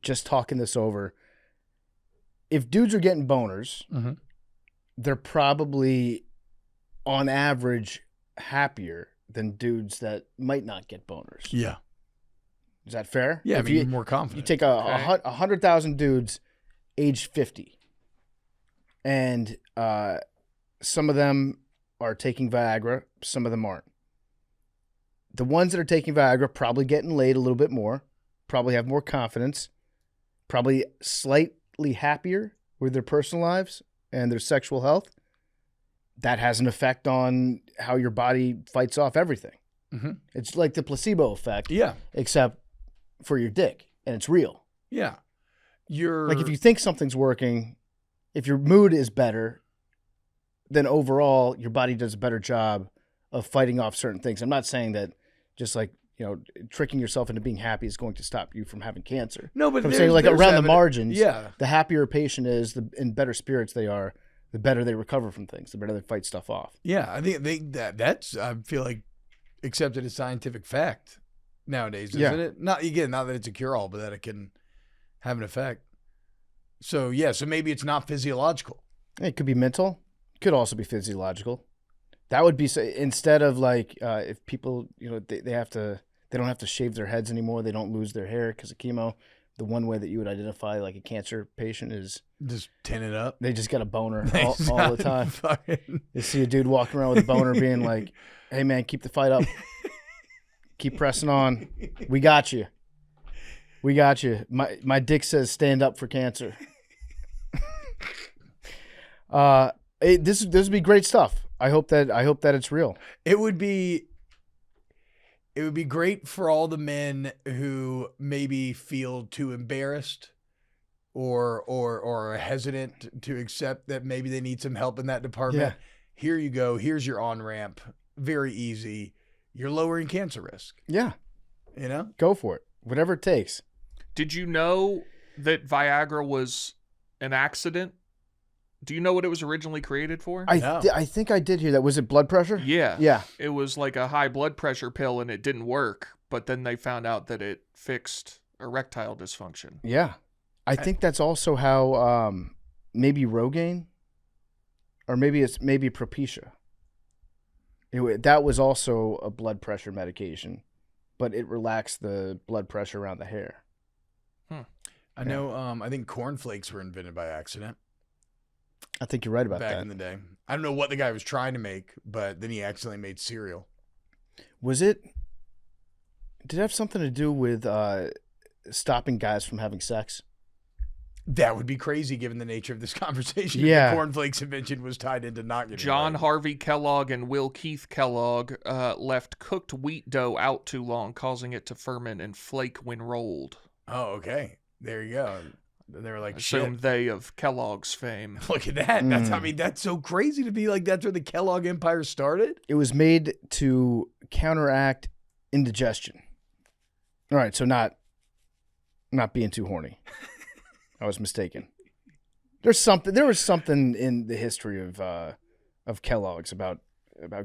A: Just talking this over. If dudes are getting boners, they're probably, on average, happier than dudes that might not get boners.
B: Yeah.
A: Is that fair?
B: Yeah, you're more confident.
A: You take 100,000 dudes age 50, and some of them are taking Viagra, some of them aren't. The ones that are taking Viagra probably getting laid a little bit more, probably have more confidence, probably slightly happier with their personal lives and their sexual health. That has an effect on how your body fights off everything. Mm-hmm. It's like the placebo effect.
B: Yeah.
A: Except for your dick, and it's real.
B: Yeah.
A: Like, if you think something's working, if your mood is better, then overall your body does a better job of fighting off certain things. I'm not saying that just like, tricking yourself into being happy is going to stop you from having cancer.
B: No, but
A: I'm saying, like, around the margins,
B: yeah,
A: the happier a patient is, the in better spirits they are, the better they recover from things, the better they fight stuff off.
B: Yeah, I think that's I feel like accepted as scientific fact nowadays, isn't it? Not that it's a cure-all, but that it can have an effect. So so maybe it's not physiological.
A: It could be mental. It could also be physiological. That would be, instead of like, if people, they don't have to shave their heads anymore. They don't lose their hair because of chemo. The one way that you would identify like a cancer patient is
B: just tin it up.
A: They just got a boner all the time. You see a dude walking around with a boner being like, "Hey man, keep the fight up. Keep pressing on. We got you. We got you. My dick says stand up for cancer." This would be great stuff. I hope that it's real.
B: It would be great for all the men who maybe feel too embarrassed or are hesitant to accept that maybe they need some help in that department.
A: Yeah.
B: Here you go. Here's your on-ramp. Very easy. You're lowering cancer risk.
A: Yeah.
B: Go
A: for it. Whatever it takes.
C: Did you know that Viagra was an accident? Do you know what it was originally created for?
A: I think I did hear that. Was it blood pressure?
C: Yeah.
A: Yeah.
C: It was like a high blood pressure pill and it didn't work, but then they found out that it fixed erectile dysfunction.
A: Yeah. I think that's also how maybe Rogaine, or maybe Propecia. That was also a blood pressure medication, but it relaxed the blood pressure around the hair.
B: I know. I think cornflakes were invented by accident.
A: I think you're right about that.
B: Back in the day. I don't know what the guy was trying to make, but then he accidentally made cereal.
A: Did it have something to do with stopping guys from having sex?
B: That would be crazy given the nature of this conversation.
A: Yeah.
B: The cornflakes invention was tied into not getting
C: John
B: laid.
C: Harvey Kellogg and Will Keith Kellogg left cooked wheat dough out too long, causing it to ferment and flake when rolled.
B: Oh, okay. There you go. They were like,
C: assumed they of Kellogg's fame.
B: Look at that. That's so crazy to be like, that's where the Kellogg empire started.
A: It was made to counteract indigestion. All right, so not being too horny. I was mistaken. There was something in the history of Kellogg's about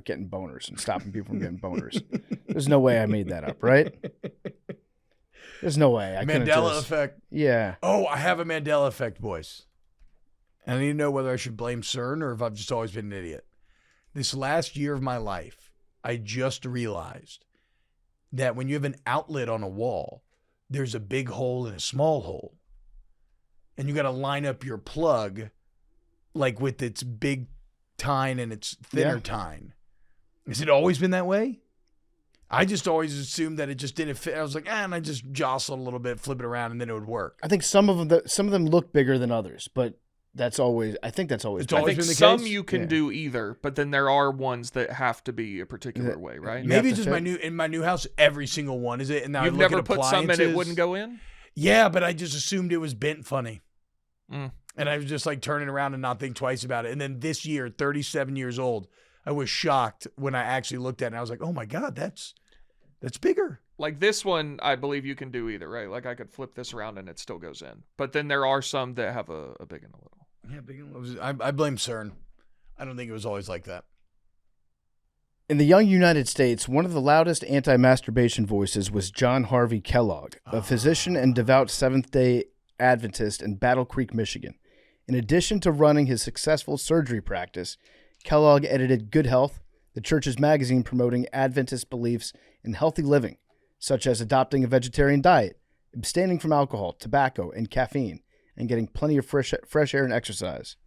A: getting boners and stopping people from getting boners. There's no way I made that up, right? There's no way.
B: Mandela effect.
A: Yeah.
B: Oh, I have a Mandela effect, boys. And I need to know whether I should blame CERN or if I've just always been an idiot. This last year of my life, I just realized that when you have an outlet on a wall, there's a big hole and a small hole. And you got to line up your plug like with its big tine and its thinner tine. Has it always been that way? I just always assumed that it just didn't fit. I was like, and I just jostle a little bit, flip it around, and then it would work.
A: I think some of them look bigger than others, but I think that's always
B: It's
A: been
B: always
C: I think
B: been the
C: some
B: case?
C: you can do either, but then there are ones that have to be a particular way, right?
A: You have
B: Maybe
A: to
B: just
A: fit.
B: in my new house, every single one is it. And now
C: You've
B: I look
C: never
B: at
C: put some and it
B: appliances.
C: wouldn't go in?
B: Yeah, but I just assumed it was bent funny.
C: Mm.
B: And I was just like turning around and not think twice about it. And then this year, 37 years old, I was shocked when I actually looked at it. And I was like, oh my God, that's bigger.
C: Like this one, I believe you can do either, right? Like I could flip this around and it still goes in. But then there are some that have a big and a little.
B: Yeah, big. I blame CERN. I don't think it was always like that.
A: In the young United States, one of the loudest anti-masturbation voices was John Harvey Kellogg, a physician and devout Seventh-day Adventist in Battle Creek, Michigan. In addition to running his successful surgery practice, Kellogg edited Good Health, the church's magazine promoting Adventist beliefs in healthy living, such as adopting a vegetarian diet, abstaining from alcohol, tobacco, and caffeine, and getting plenty of fresh air and exercise.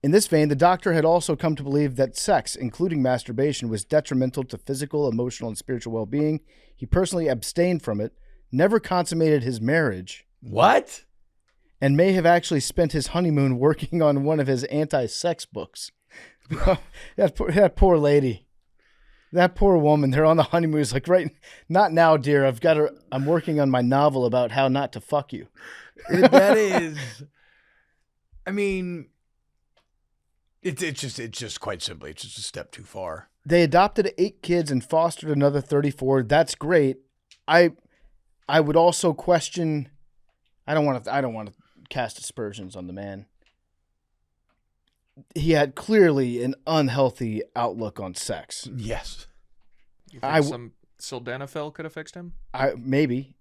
A: In this vein, the doctor had also come to believe that sex, including masturbation, was detrimental to physical, emotional, and spiritual well-being. He personally abstained from it, never consummated his marriage,
B: What?
A: and may have actually spent his honeymoon working on one of his anti-sex books. that poor lady. That poor woman. They're on the honeymoon. It's like, right, not now, dear. I'm working on my novel about how not to fuck you.
B: That is, I mean, it's just quite simply, it's just a step too far.
A: They adopted 8 kids and fostered another 34. That's great. I would also question. I don't want to cast aspersions on the man. He had clearly an unhealthy outlook on sex.
B: Yes.
C: You think some sildenafil could have fixed him?
A: Maybe,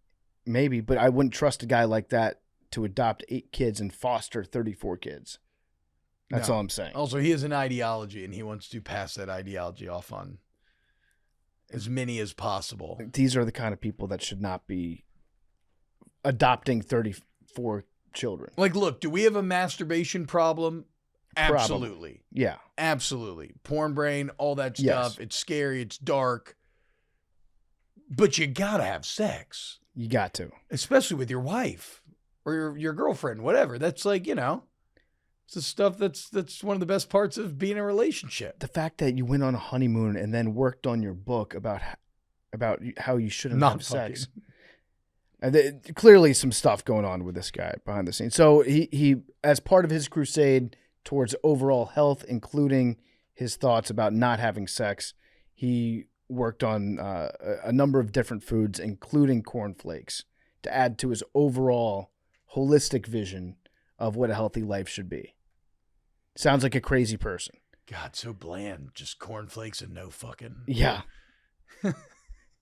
A: but I wouldn't trust a guy like that to adopt 8 kids and foster 34 kids. That's all I'm saying.
B: Also, he has an ideology, and he wants to pass that ideology off on as many as possible.
A: These are the kind of people that should not be adopting 34 children.
B: Like, look, do we have a masturbation problem? Absolutely.
A: Yeah.
B: Absolutely. Porn brain, all that stuff.
A: Yes.
B: It's scary. It's dark. But you got to have sex.
A: You got to.
B: Especially with your wife or your girlfriend, whatever. That's like, it's the stuff that's one of the best parts of being in a relationship.
A: The fact that you went on a honeymoon and then worked on your book about how you shouldn't
B: Not
A: have sex.
B: fucking.
A: And clearly some stuff going on with this guy behind the scenes. So he as part of his crusade towards overall health, including his thoughts about not having sex, he worked on a number of different foods, including cornflakes, to add to his overall holistic vision of what a healthy life should be. Sounds like a crazy person.
B: God, so bland. Just cornflakes and no fucking.
A: Yeah.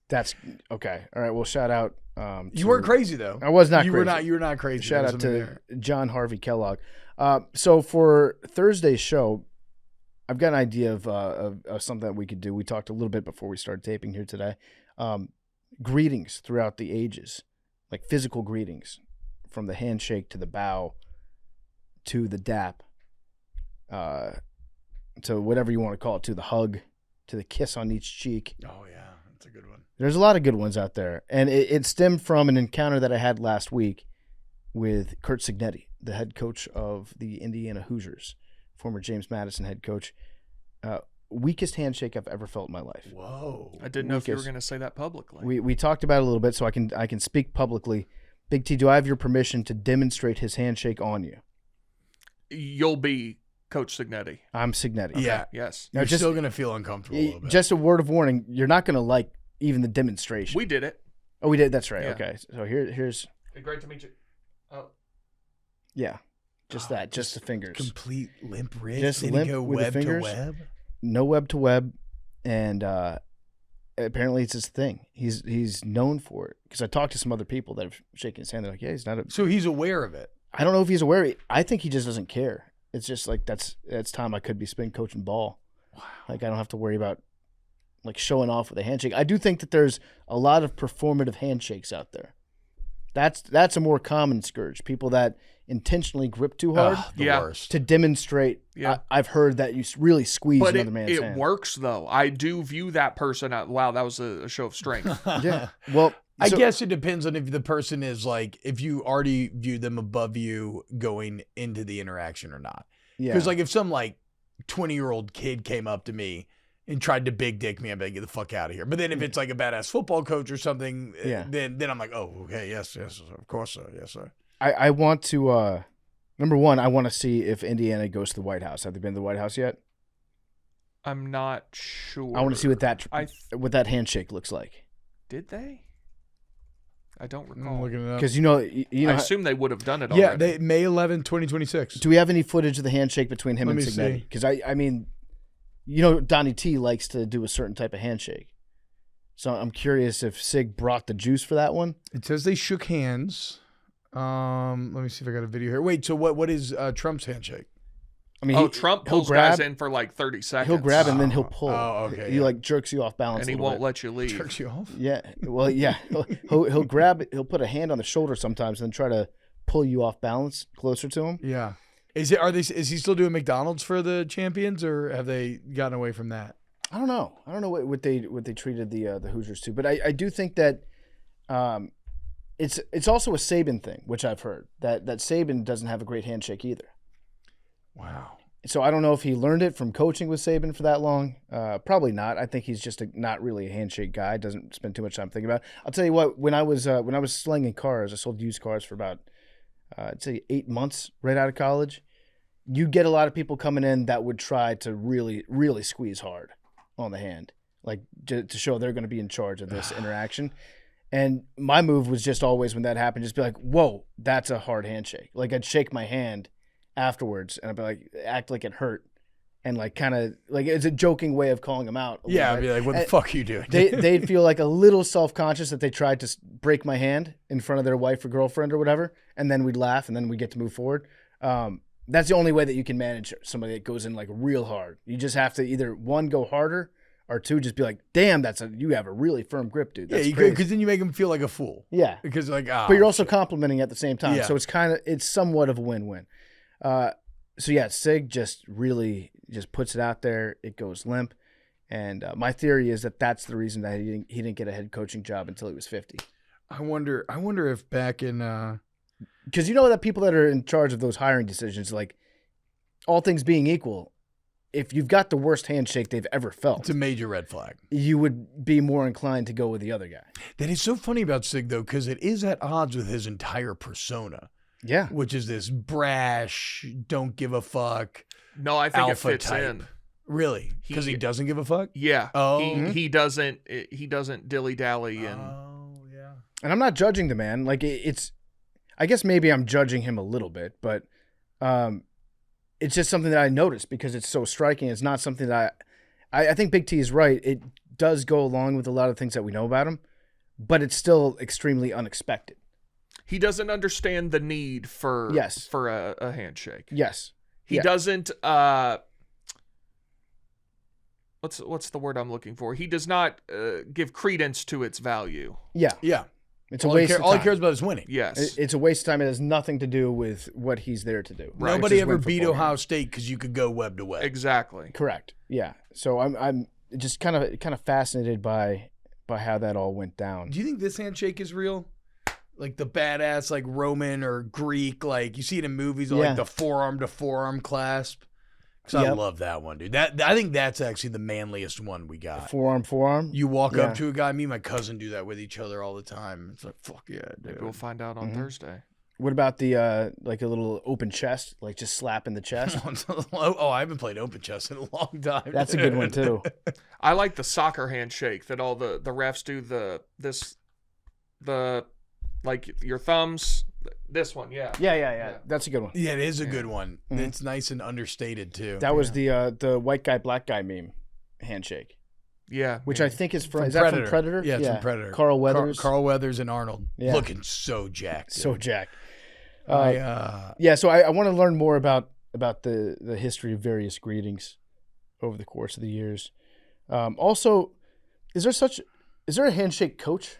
A: That's okay. All right. Well, shout out.
B: You weren't crazy though.
A: I was not
B: You
A: crazy.
B: were not crazy.
A: Shout
B: There was
A: out
B: something
A: to
B: there.
A: John Harvey Kellogg. So for Thursday's show, I've got an idea of something that we could do. We talked a little bit before we started taping here today. Greetings throughout the ages, like physical greetings, from the handshake to the bow to the dap, to whatever you want to call it, to the hug, to the kiss on each cheek.
B: Oh yeah, that's a good one.
A: There's a lot of good ones out there. And it stemmed from an encounter that I had last week with Curt Cignetti, the head coach of the Indiana Hoosiers, former James Madison head coach. Weakest handshake I've ever felt in my life.
B: Whoa.
C: I didn't know if you were going to say that publicly.
A: We talked about it a little bit, so I can speak publicly. Big T, do I have your permission to demonstrate his handshake on you?
C: You'll be Coach Signetti.
A: I'm Signetti.
B: Yeah.
C: Yes.
B: You're
A: just-
B: still going to feel uncomfortable a little bit.
A: Just a word of warning: you're not going to like even the demonstration.
C: We did it.
A: Oh, we did. That's right.
C: Yeah.
A: Okay. So here's
C: Hey, great to meet you. Oh.
A: yeah, just that, just the fingers,
B: Complete limp wrist.
A: Just
B: Did
A: limp
B: he go
A: with the
B: web
A: fingers.
B: to web?
A: no web to web, and apparently it's his thing. He's known for it because I talked to some other people that have shaken his hand. They're like, yeah, he's not a.
B: So he's aware of it.
A: I don't know if he's aware. I think he just doesn't care. It's just like that's time I could be spin coaching ball.
B: Wow.
A: Like I don't have to worry about like showing off with a handshake. I do think that there's a lot of performative handshakes out there. That's a more common scourge. People that intentionally grip too hard
B: The
C: Yeah.
B: worst.
A: to demonstrate.
C: Yeah.
A: I've heard that you really squeeze
C: But
A: another man's
C: it
A: hand.
C: works, though. I do view that person out. Wow, that was a show of strength.
A: Yeah. Well,
B: I
A: so-
B: guess it depends on if the person is like, if you already view them above you going into the interaction or not.
A: Yeah.
B: Because like if some like 20-year-old kid came up to me and tried to big dick me, I'd be like, get the fuck out of here. But then if it's like a badass football coach or something,
A: Yeah.
B: then I'm like, oh, okay, yes, of course, sir, yes, sir.
A: I want to number one, I want to see if Indiana goes to the White House. Have they been to the White House yet?
C: I'm not sure.
A: I want to see what that
C: I
A: what that handshake looks like.
C: did they? I don't
B: I'm
C: recall.
B: looking it up.
A: Because you know
C: I assume they would have done it
B: Yeah,
C: already.
B: May 11, 2026.
A: do we have any footage of the handshake between him
B: Let
A: and
B: me
A: Signetti?
B: see.
A: Because I mean, you know, Donnie T likes to do a certain type of handshake. So I'm curious if Sig brought the juice for that one.
B: It says they shook hands. Let me see if I got a video here. Wait, so what is Trump's handshake?
A: I mean,
C: Trump
A: he'll
C: pulls
A: grab,
C: guys in for like 30 seconds.
A: He'll grab and then he'll pull.
B: Oh, okay,
A: He
B: yeah.
A: like jerks you off balance,
C: and he
A: a little
C: won't
A: bit.
C: let you leave.
B: Jerks you off?
A: Yeah, well, yeah, he'll grab. He'll put a hand on the shoulder sometimes, and then try to pull you off balance closer to him.
B: Yeah. Is he still doing McDonald's for the champions, or have they gotten away from that?
A: I don't know. I don't know what they treated the Hoosiers to, but I do think that it's also a Saban thing, which I've heard that Saban doesn't have a great handshake either.
B: Wow.
A: So I don't know if he learned it from coaching with Saban for that long. Probably not. I think he's just not really a handshake guy. Doesn't spend too much time thinking about it. I'll tell you what. When I was slinging cars, I sold used cars for about I'd say 8 months right out of college. You'd get a lot of people coming in that would try to really, really squeeze hard on the hand, like to show they're going to be in charge of this interaction. And my move was just always when that happened, just be like, "Whoa, that's a hard handshake." Like I'd shake my hand afterwards, and I'd be like, act like it hurt, and like kind of like it's a joking way of calling them out.
B: Yeah, I'd be like, what the
A: And
B: fuck are you doing?
A: they'd feel like a little self-conscious that they tried to break my hand in front of their wife or girlfriend or whatever, and then we'd laugh, and then we get to move forward. That's the only way that you can manage somebody that goes in like real hard. You just have to either one, go harder, or two, just be like, damn, you have a really firm grip, dude.
B: Yeah,
A: That's
B: you
A: crazy.
B: because then you make them feel like a fool.
A: Yeah.
B: Because like,
A: But you're also complimenting at the same time.
B: Yeah.
A: So it's somewhat of a win-win. So yeah, Sig just really just puts it out there. It goes limp. And my theory is that that's the reason that he didn't get a head coaching job until he was 50.
B: I wonder if back in
A: Because you know that people that are in charge of those hiring decisions, like all things being equal, if you've got the worst handshake they've ever felt,
B: it's a major red flag.
A: you would be more inclined to go with the other guy.
B: That is so funny about Sig though, because it is at odds with his entire persona,
A: Yeah.
B: which is this brash, don't give a fuck.
C: No, I think it
B: Alpha
C: fits
B: type.
C: in.
B: Really? Because he
C: He-
B: doesn't give a fuck?
C: Yeah.
B: Oh.
C: He doesn't dilly dally and
B: Oh, yeah.
A: And I'm not judging the man. Like it's, I guess maybe I'm judging him a little bit, but it's just something that I noticed because it's so striking. It's not something that I think Big T is right. It does go along with a lot of things that we know about him, but it's still extremely unexpected.
C: he doesn't understand the need for
A: Yes.
C: for a handshake.
A: Yes.
C: He
A: Yeah.
C: doesn't what's the word I'm looking for? He does not give credence to its value.
A: Yeah.
B: Yeah.
A: It's a
B: All he,
A: waste
B: care-
A: of
B: all
A: time.
B: he cares about is winning.
C: Yes.
A: It's a waste of time. It has nothing to do with what he's there to do.
C: Right.
B: Nobody
A: Which is
B: ever
A: win
B: beat
A: football
B: Ohio
A: games.
B: State because you could go web to web.
C: Exactly.
A: Correct. Yeah. So I'm just kind of fascinated by how that all went down.
B: Do you think this handshake is real? Like the badass, like Roman or Greek, like you see it in movies,
A: Yeah.
B: like the forearm to forearm clasp. Because I
A: Yep.
B: love that one, dude. I think that's actually the manliest one we got.
A: Forearm.
B: You walk
A: Yeah.
B: up to a guy. Me and my cousin do that with each other all the time. It's like, fuck yeah, dude.
C: Maybe we'll find out on
A: Mhm.
C: Thursday.
A: What about the like a little open chest, like just slap in the chest?
B: Oh, I haven't played open chess in a long time.
A: That's a good one too.
C: I like the soccer handshake that all the refs do. The like your thumbs. This one, yeah.
A: Yeah. That's a good one.
B: Yeah, it is a good one. It's nice and understated too.
A: That was the white guy black guy meme handshake.
C: Yeah,
A: which I think is from
B: Predator.
A: That from Predator?
B: Yeah, it's from Predator.
A: Carl Weathers.
B: Carl Weathers and Arnold.
A: Yeah.
B: Looking so jacked.
A: So
B: dude.
A: jacked.
B: Yeah,
A: so I want to learn more about the history of various greetings over the course of the years. Also, is there a handshake coach?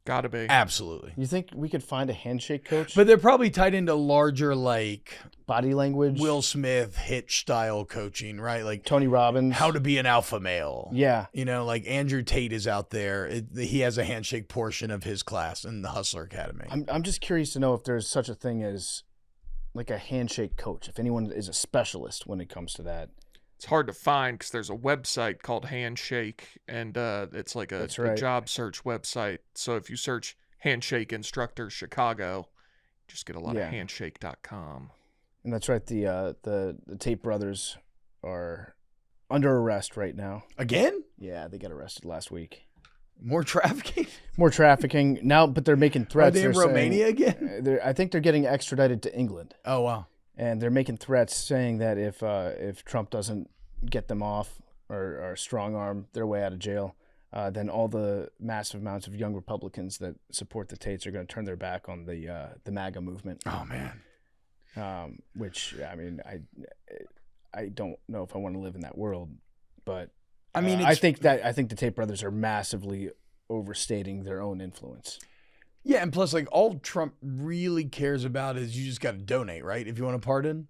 C: Gotta be.
B: absolutely.
A: You think we could find a handshake coach?
B: But they're probably tied into larger, like
A: body language,
B: Will Smith, Hitch style coaching, right? Like
A: Tony Robbins,
B: how to be an alpha male.
A: Yeah.
B: You know, like Andrew Tate is out there. He has a handshake portion of his class in the Hustler Academy.
A: I'm just curious to know if there's such a thing as like a handshake coach. If anyone is a specialist when it comes to that.
C: It's hard to find because there's a website called Handshake, and it's like a job search website. So if you search Handshake Instructor Chicago, just get a lot of handshake.com.
A: And that's right. The Tate Brothers are under arrest right now.
B: Again?
A: Yeah, they got arrested last week.
B: More trafficking?
A: More trafficking now, but they're making threats.
B: Are they in Romania again?
A: I think they're getting extradited to England.
B: Oh, wow.
A: And they're making threats saying that if Trump doesn't get them off or strong arm their way out of jail, then all the massive amounts of young Republicans that support the Tates are going to turn their back on the MAGA movement.
B: Oh man.
A: Which I mean, I don't know if I want to live in that world, but
B: I mean,
A: I think the Tate Brothers are massively overstating their own influence.
B: Yeah, and plus, like, all Trump really cares about is you just got to donate, right? If you want to pardon,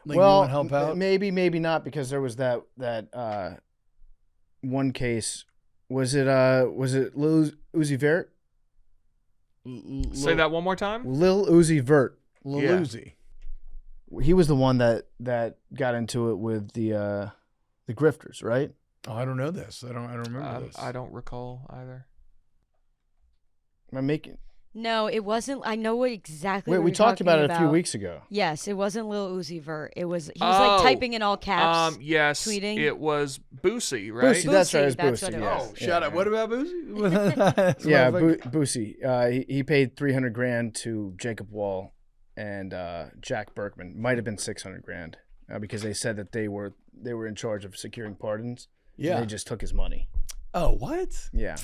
B: like,
A: well,
B: you want to help out.
A: Maybe not, because there was that one case. Was it Lil Uzi Vert?
C: Say that one more time.
A: Lil Uzi Vert.
B: Lil
C: Yeah.
B: Uzi.
A: He was the one that got into it with the grifters, right?
B: Oh, I don't know this. I don't remember this.
C: I don't recall either.
A: Am I making?
D: No, it wasn't. I know what exactly.
A: Wait,
D: what
A: we
D: you're
A: talked about
D: talking
A: it a few weeks ago.
D: Yes, it wasn't Lil Uzi Vert. He was like typing in all caps.
C: Yes,
D: tweeting.
C: It was Boosie, right?
A: Boosie, that's right. It was
D: That's
A: Boosie.
D: what it
A: Yes.
B: Oh, shout out. What about Boosie?
A: Yeah, Boosie. He paid $300,000 to Jacob Wall and Jack Berkman. Might have been $600,000 because they said that they were in charge of securing pardons.
B: Yeah.
A: They just took his money.
B: Oh, what?
A: Yeah.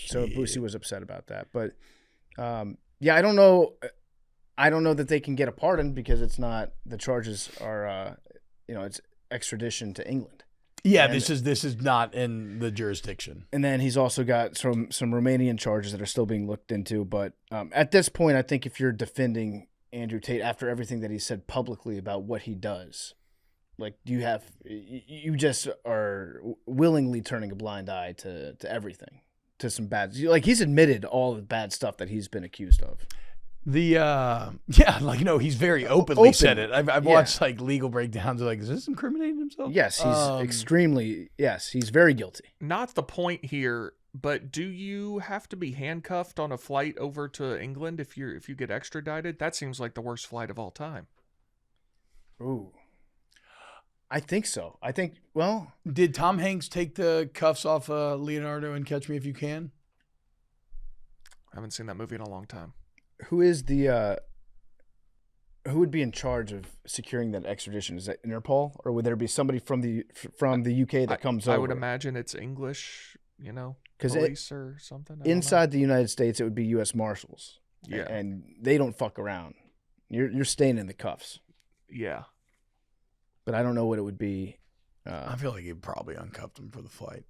A: So Boosie was upset about that, but yeah, I don't know. I don't know that they can get a pardon because it's not. The charges are, it's extradition to England.
B: Yeah,
A: And-
B: this is not in the jurisdiction.
A: And then he's also got some Romanian charges that are still being looked into. But at this point, I think if you're defending Andrew Tate after everything that he said publicly about what he does, like you just are willingly turning a blind eye to everything, to some bad. Like, he's admitted all the bad stuff that he's been accused of.
B: He's very openly said it. I've watched like legal breakdowns of like, is this incriminating himself?
A: Yes, he's extremely. Yes, he's very guilty.
C: Not the point here, but do you have to be handcuffed on a flight over to England if you get extradited? That seems like the worst flight of all time.
A: Ooh, I think so.
B: Did Tom Hanks take the cuffs off Leonardo in Catch Me If You Can?
C: I haven't seen that movie in a long time.
A: who would be in charge of securing that extradition? Is that Interpol, or would there be somebody from the UK that comes over?
C: I would imagine it's English, police or something.
A: Inside the United States, it would be U.S. Marshals.
C: Yeah.
A: And they don't fuck around. You're staying in the cuffs.
C: Yeah.
A: But I don't know what it would be.
B: I feel like he'd probably uncuffed him for the flight,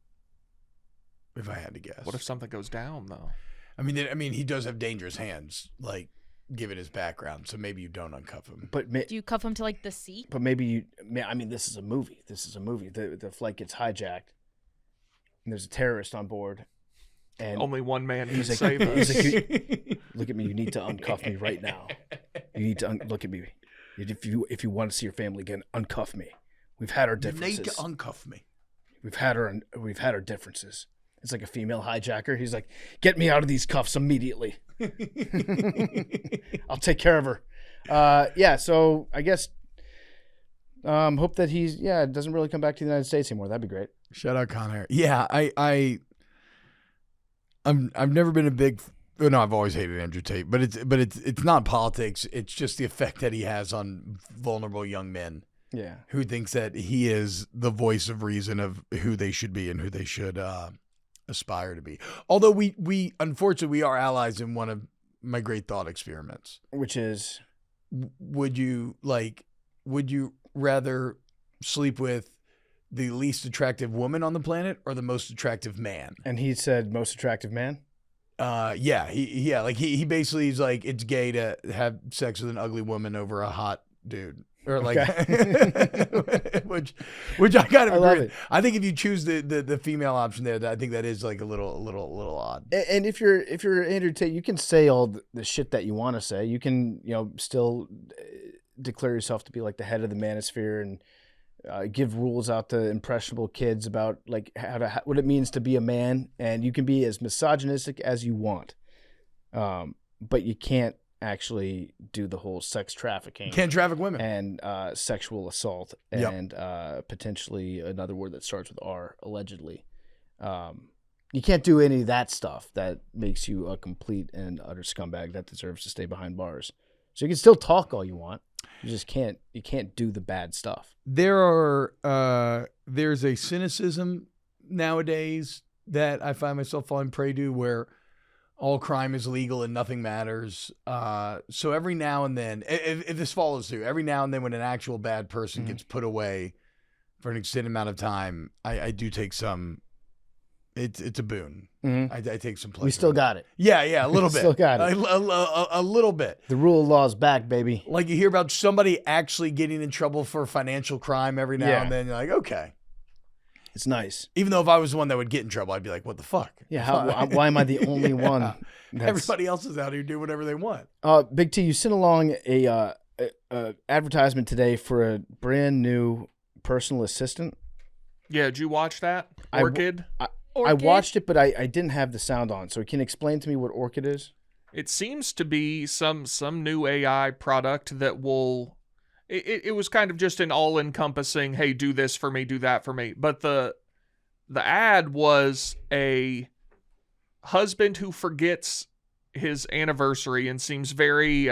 B: if I had to guess.
C: What if something goes down, though?
B: I mean, he does have dangerous hands, like, given his background, so maybe you don't uncuff him.
A: But
D: Do you cuff him to like the seat?
A: But maybe this is a movie. The flight gets hijacked, and there's a terrorist on board, and
C: Only one man can
A: he's like,
C: save us.
A: look at me. You need to uncuff me right now. You need to look at me. If you want to see your family again, uncuff me. We've had our
B: You
A: differences.
B: need to uncuff me.
A: We've had our differences, It's like a female hijacker. He's like, get me out of these cuffs immediately. I'll take care of her. Yeah, so I guess hope that doesn't really come back to the United States anymore. That'd be great.
B: Shout out Con Air. Yeah, I've never been a big. No, I've always hated Andrew Tate, but it's not politics. It's just the effect that he has on vulnerable young men.
A: Yeah,
B: who thinks that he is the voice of reason of who they should be and who they should aspire to be. Although we unfortunately we are allies in one of my great thought experiments,
A: which is,
B: would you rather sleep with the least attractive woman on the planet or the most attractive man?
A: And he said most attractive man.
B: He basically is like, it's gay to have sex with an ugly woman over a hot dude. Or like, okay. which I kind of agree. I think if you choose the female option there, I think that is like a little odd.
A: And if you're Andrew Tate, you can say all the shit that you want to say. You can still declare yourself to be like the head of the manosphere and give rules out to impressionable kids about like what it means to be a man. And you can be as misogynistic as you want, but you can't actually do the whole sex trafficking.
B: Can't traffic women.
A: And sexual assault and potentially another word that starts with R, allegedly. You can't do any of that stuff that makes you a complete and utter scumbag that deserves to stay behind bars. So you can still talk all you want. You just can't do the bad stuff.
B: There's a cynicism nowadays that I find myself falling prey to where all crime is legal and nothing matters. So every now and then, if this follows through, every now and then when an actual bad person gets put away for an extended amount of time, I do take some. It's a boon. I take some pleasure.
A: We still got it.
B: Yeah, a little bit.
A: Still got it.
B: A little bit.
A: The rule of law is back, baby.
B: Like you hear about somebody actually getting in trouble for financial crime every now and then. You're like, okay.
A: It's nice.
B: Even though if I was the one that would get in trouble, I'd be like, what the fuck?
A: Yeah, why am I the only one?
B: Everybody else is out here doing whatever they want.
A: Big T, you sent along a advertisement today for a brand new personal assistant.
C: Yeah, did you watch that? Orchid?
A: I watched it, but I didn't have the sound on. So can you explain to me what Orchid is?
C: It seems to be some new AI product that will... It was kind of just an all-encompassing, hey, do this for me, do that for me. But the ad was a husband who forgets his anniversary and seems very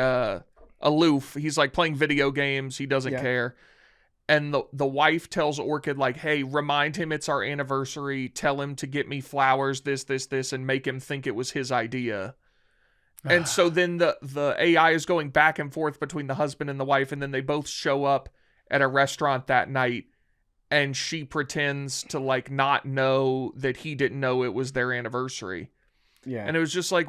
C: aloof. He's like playing video games. He doesn't care. And the wife tells Orchid, like, hey, remind him it's our anniversary. Tell him to get me flowers, this, and make him think it was his idea. And so then the AI is going back and forth between the husband and the wife, and then they both show up at a restaurant that night, and she pretends to, like, not know that he didn't know it was their anniversary. Yeah. And it was just like,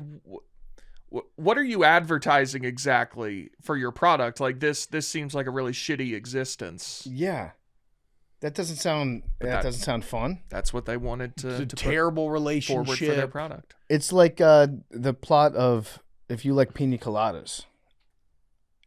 C: what are you advertising exactly for your product? Like, this seems like a really shitty existence.
A: Yeah. That doesn't sound fun.
C: That's what they wanted to
B: a terrible relationship
C: forward for their product.
A: It's like the plot of If You Like Pina Coladas,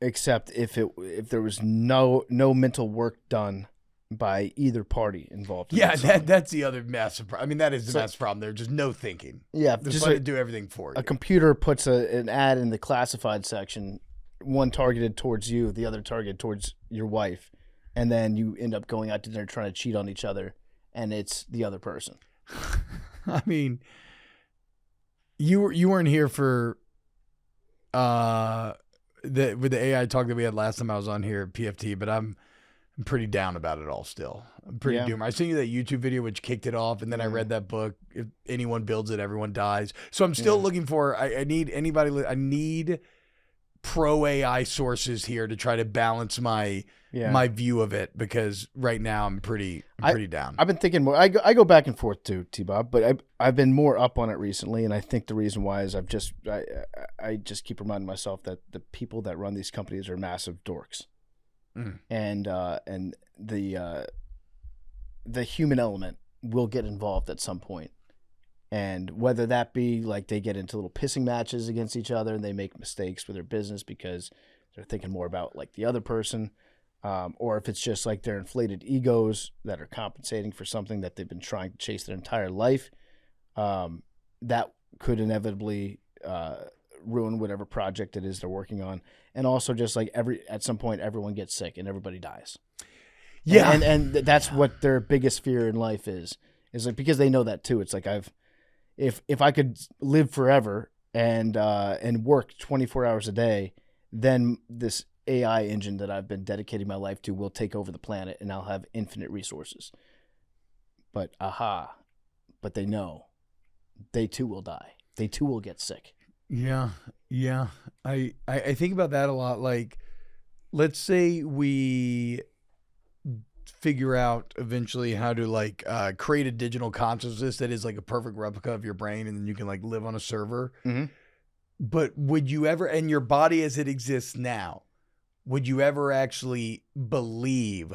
A: except if there was no mental work done by either party involved.
B: That's the other massive problem. I mean, that is the massive problem. There's just no thinking.
A: Yeah,
B: just to do everything for you.
A: A computer puts an ad in the classified section, one targeted towards you, the other targeted towards your wife. And then you end up going out to dinner trying to cheat on each other, and it's the other person.
B: I mean, you weren't here for with the AI talk that we had last time I was on here at PFT, but I'm pretty down about it all still. I'm pretty doomed. I sent you that YouTube video which kicked it off, and then I read that book. If anyone builds it, everyone dies. So I'm still looking for. I need pro AI sources here to try to balance my view of it, because right now I'm pretty down.
A: I've been thinking more. I go back and forth too, T-Bob, but I've been more up on it recently, and I think the reason why is I just keep reminding myself that the people that run these companies are massive dorks, and the human element will get involved at some point. And whether that be like they get into little pissing matches against each other and they make mistakes with their business because they're thinking more about like the other person, or if it's just like their inflated egos that are compensating for something that they've been trying to chase their entire life. that could inevitably ruin whatever project it is they're working on. And also just like at some point, everyone gets sick and everybody dies.
B: Yeah.
A: And that's what their biggest fear in life is like, because they know that too. It's like if I could live forever and work 24 hours a day, then this AI engine that I've been dedicating my life to will take over the planet and I'll have infinite resources. But they know they too will die. They too will get sick.
B: Yeah. I think about that a lot. Like, let's say we figure out eventually how to like create a digital consciousness that is like a perfect replica of your brain, and then you can like live on a server.
A: Mm-hmm.
B: But would you ever, and your body as it exists now, would you ever actually believe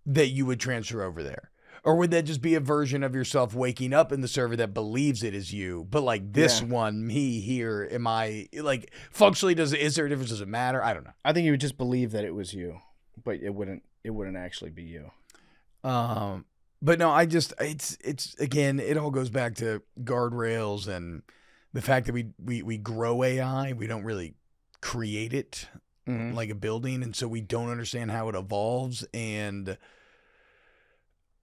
B: that you would transfer over there? Or would that just be a version of yourself waking up in the server that believes it is you? But like this one, me here, am I like functionally? Is there a difference? Does it matter? I don't know.
A: I think you would just believe that it was you, but it wouldn't actually be you.
B: But no, it's again, it all goes back to guardrails and the fact that we grow AI, we don't really create it like a building, and so we don't understand how it evolves, and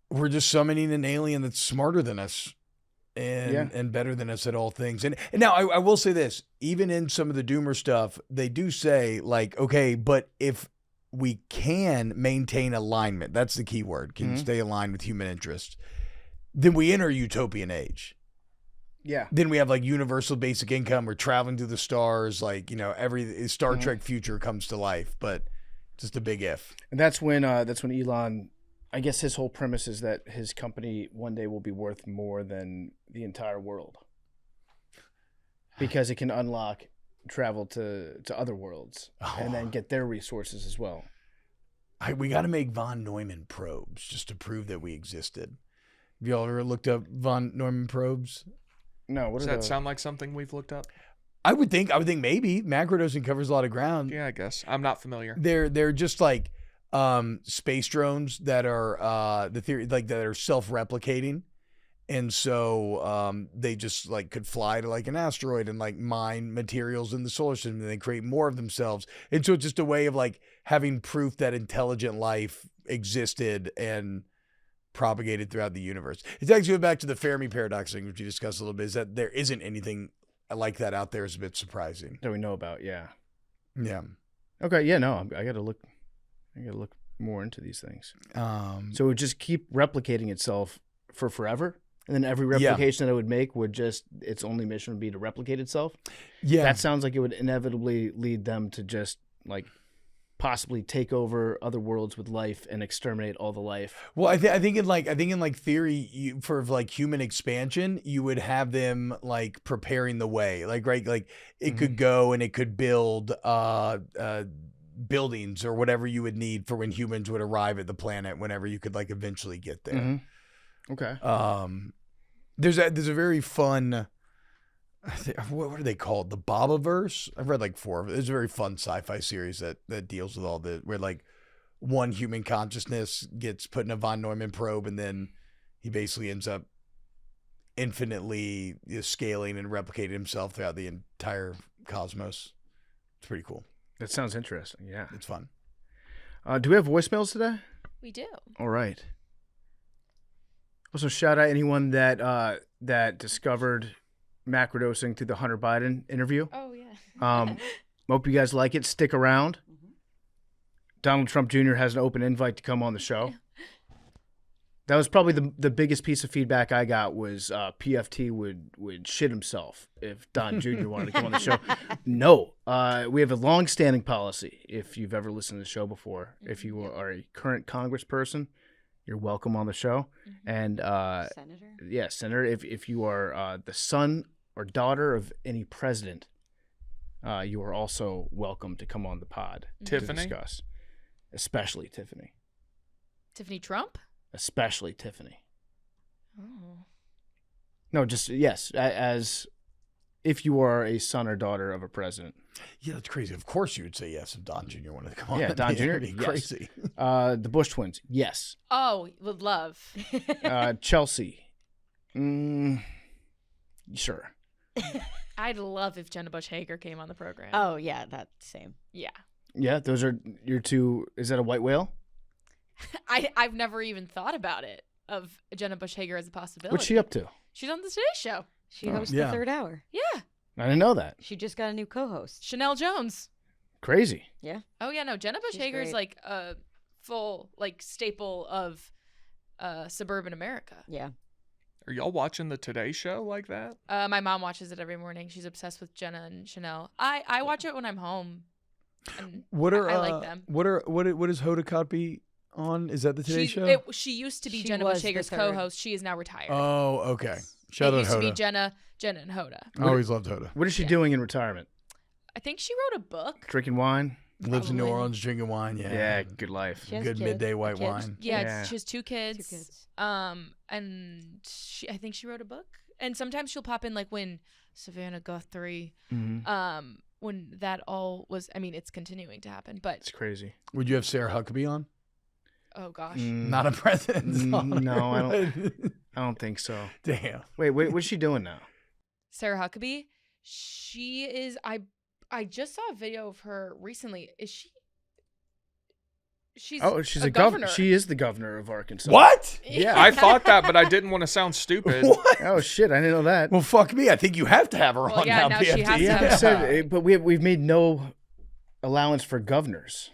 B: we're just summoning an alien that's smarter than us and better than us at all things. And now I will say this, even in some of the doomer stuff, they do say like, okay, but if we can maintain alignment, that's the key word, can stay aligned with human interests, then we enter a utopian age.
A: Yeah.
B: Then we have like universal basic income. We're traveling through the stars. Like, every Star Trek future comes to life, but just a big if.
A: And that's when Elon, I guess his whole premise is that his company one day will be worth more than the entire world because it can unlock travel to other worlds and then get their resources as well.
B: We got to make von Neumann probes just to prove that we existed. Have y'all ever looked up von Neumann probes?
A: No. What
C: Does that sound like something we've looked up?
B: I would think maybe macrodosing covers a lot of ground.
C: Yeah, I guess. I'm not familiar.
B: They're just like space drones that are the theory like that are self-replicating, and so they just like could fly to like an asteroid and like mine materials in the solar system, and they create more of themselves. And so it's just a way of like having proof that intelligent life existed and propagated throughout the universe. It's actually back to the Fermi paradox thing, which we discussed a little bit, is that there isn't anything like that out there is a bit surprising.
A: that we know about. Yeah.
B: Yeah.
A: Okay. Yeah. No. I got to look more into these things. So it would just keep replicating itself for forever, and then every replication that it would make would just its only mission would be to replicate itself.
B: Yeah.
A: That sounds like it would inevitably lead them to just like possibly take over other worlds with life and exterminate all the life.
B: Well, I think in like theory, for like human expansion, you would have them like preparing the way, like right, like it could go and it could build buildings or whatever you would need for when humans would arrive at the planet, whenever you could like eventually get there.
A: Okay.
B: There's a very fun. What are they called? The Bobaverse? I've read like 4 of it. It's a very fun sci-fi series that deals with all the, where like one human consciousness gets put in a von Neumann probe, and then he basically ends up infinitely scaling and replicating himself throughout the entire cosmos. It's pretty cool.
A: That sounds interesting. Yeah.
B: It's fun.
A: Do we have voicemails today?
D: We do.
A: All right. Also, shout out anyone that discovered macrodosing through the Hunter Biden interview.
D: Oh, yeah.
A: Hope you guys like it. Stick around. Donald Trump Jr. has an open invite to come on the show. That was probably the biggest piece of feedback I got was PFT would shit himself if Don Jr. wanted to come on the show. No. We have a long-standing policy. If you've ever listened to the show before, if you are a current congressperson, you're welcome on the show. And
E: Senator?
A: Yeah, Senator. If you are the son or daughter of any president, you are also welcome to come on the pod
C: Tiffany?
A: to discuss. Especially Tiffany.
D: Tiffany Trump?
A: Especially Tiffany.
D: Oh.
A: No, just yes, as if you are a son or daughter of a president.
B: Yeah, that's crazy. Of course you would say yes if Don Jr. wanted to come on.
A: Yeah, Don Jr.
B: That'd be
A: yes.
B: crazy.
A: The Bush twins, yes.
D: Oh, would love.
A: Chelsea. Sure.
D: I'd love if Jenna Bush Hager came on the program.
E: Oh yeah, that same.
D: Yeah.
A: Yeah, those are your two. Is that a white whale?
D: I've never even thought about it, of Jenna Bush Hager as a possibility.
A: What's she up to?
D: She's on the Today Show.
E: She hosts the third hour.
D: Yeah.
A: I didn't know that.
E: She just got a new co-host.
D: Chanel Jones.
A: Crazy.
E: Yeah.
D: Oh yeah, no. Jenna Bush
E: She's
D: Hager is
E: great.
D: like a full staple of suburban America.
E: Yeah.
C: Are y'all watching the Today Show like that?
D: My mom watches it every morning. She's obsessed with Jenna and Chanel. I watch it when I'm home. And
B: What are
D: I like them.
B: What is Hoda Kotb on? Is that the Today Show?
D: She used to be
E: She
D: Jenna
E: was
D: Bush
E: the
D: Hager's
E: third.
D: co-host. She is now retired.
B: Oh, okay. Shout
D: it
B: out
D: used to be
B: Hoda.
D: Jenna and Hoda.
B: I always loved Hoda.
A: What is she doing in retirement?
D: I think she wrote a book.
A: Drinking wine?
B: Lives in New
D: Probably.
B: Orleans, drinking wine. Yeah.
A: Yeah, good life.
E: She has
B: Good
E: kids.
B: midday white
E: Kids.
B: wine.
D: Yeah,
A: Yeah.
D: she has two kids. And I think she wrote a book. And sometimes she'll pop in like when Savannah Guthrie,
A: Mm-hmm.
D: when that all was. I mean, it's continuing to happen, but
A: It's crazy.
B: Would you have Sarah Huckabee on?
D: oh gosh,
B: Not a president.
A: No, I don't think so.
B: Damn.
A: Wait, what's she doing now?
D: Sarah Huckabee. She is. I just saw a video of her recently. Is she? She's
A: She's
D: a
A: a governor. She is the governor of Arkansas.
B: What?
A: Yeah.
C: I thought that, but I didn't want to sound stupid.
B: What?
A: Oh shit! I didn't know that.
B: Well, fuck me. I think you have to have her
D: Well,
B: on
D: yeah,
B: now.
D: now she
B: PFT.
D: has to
A: Yeah,
D: have
A: I
D: her.
A: said, but we've made no allowance for governors.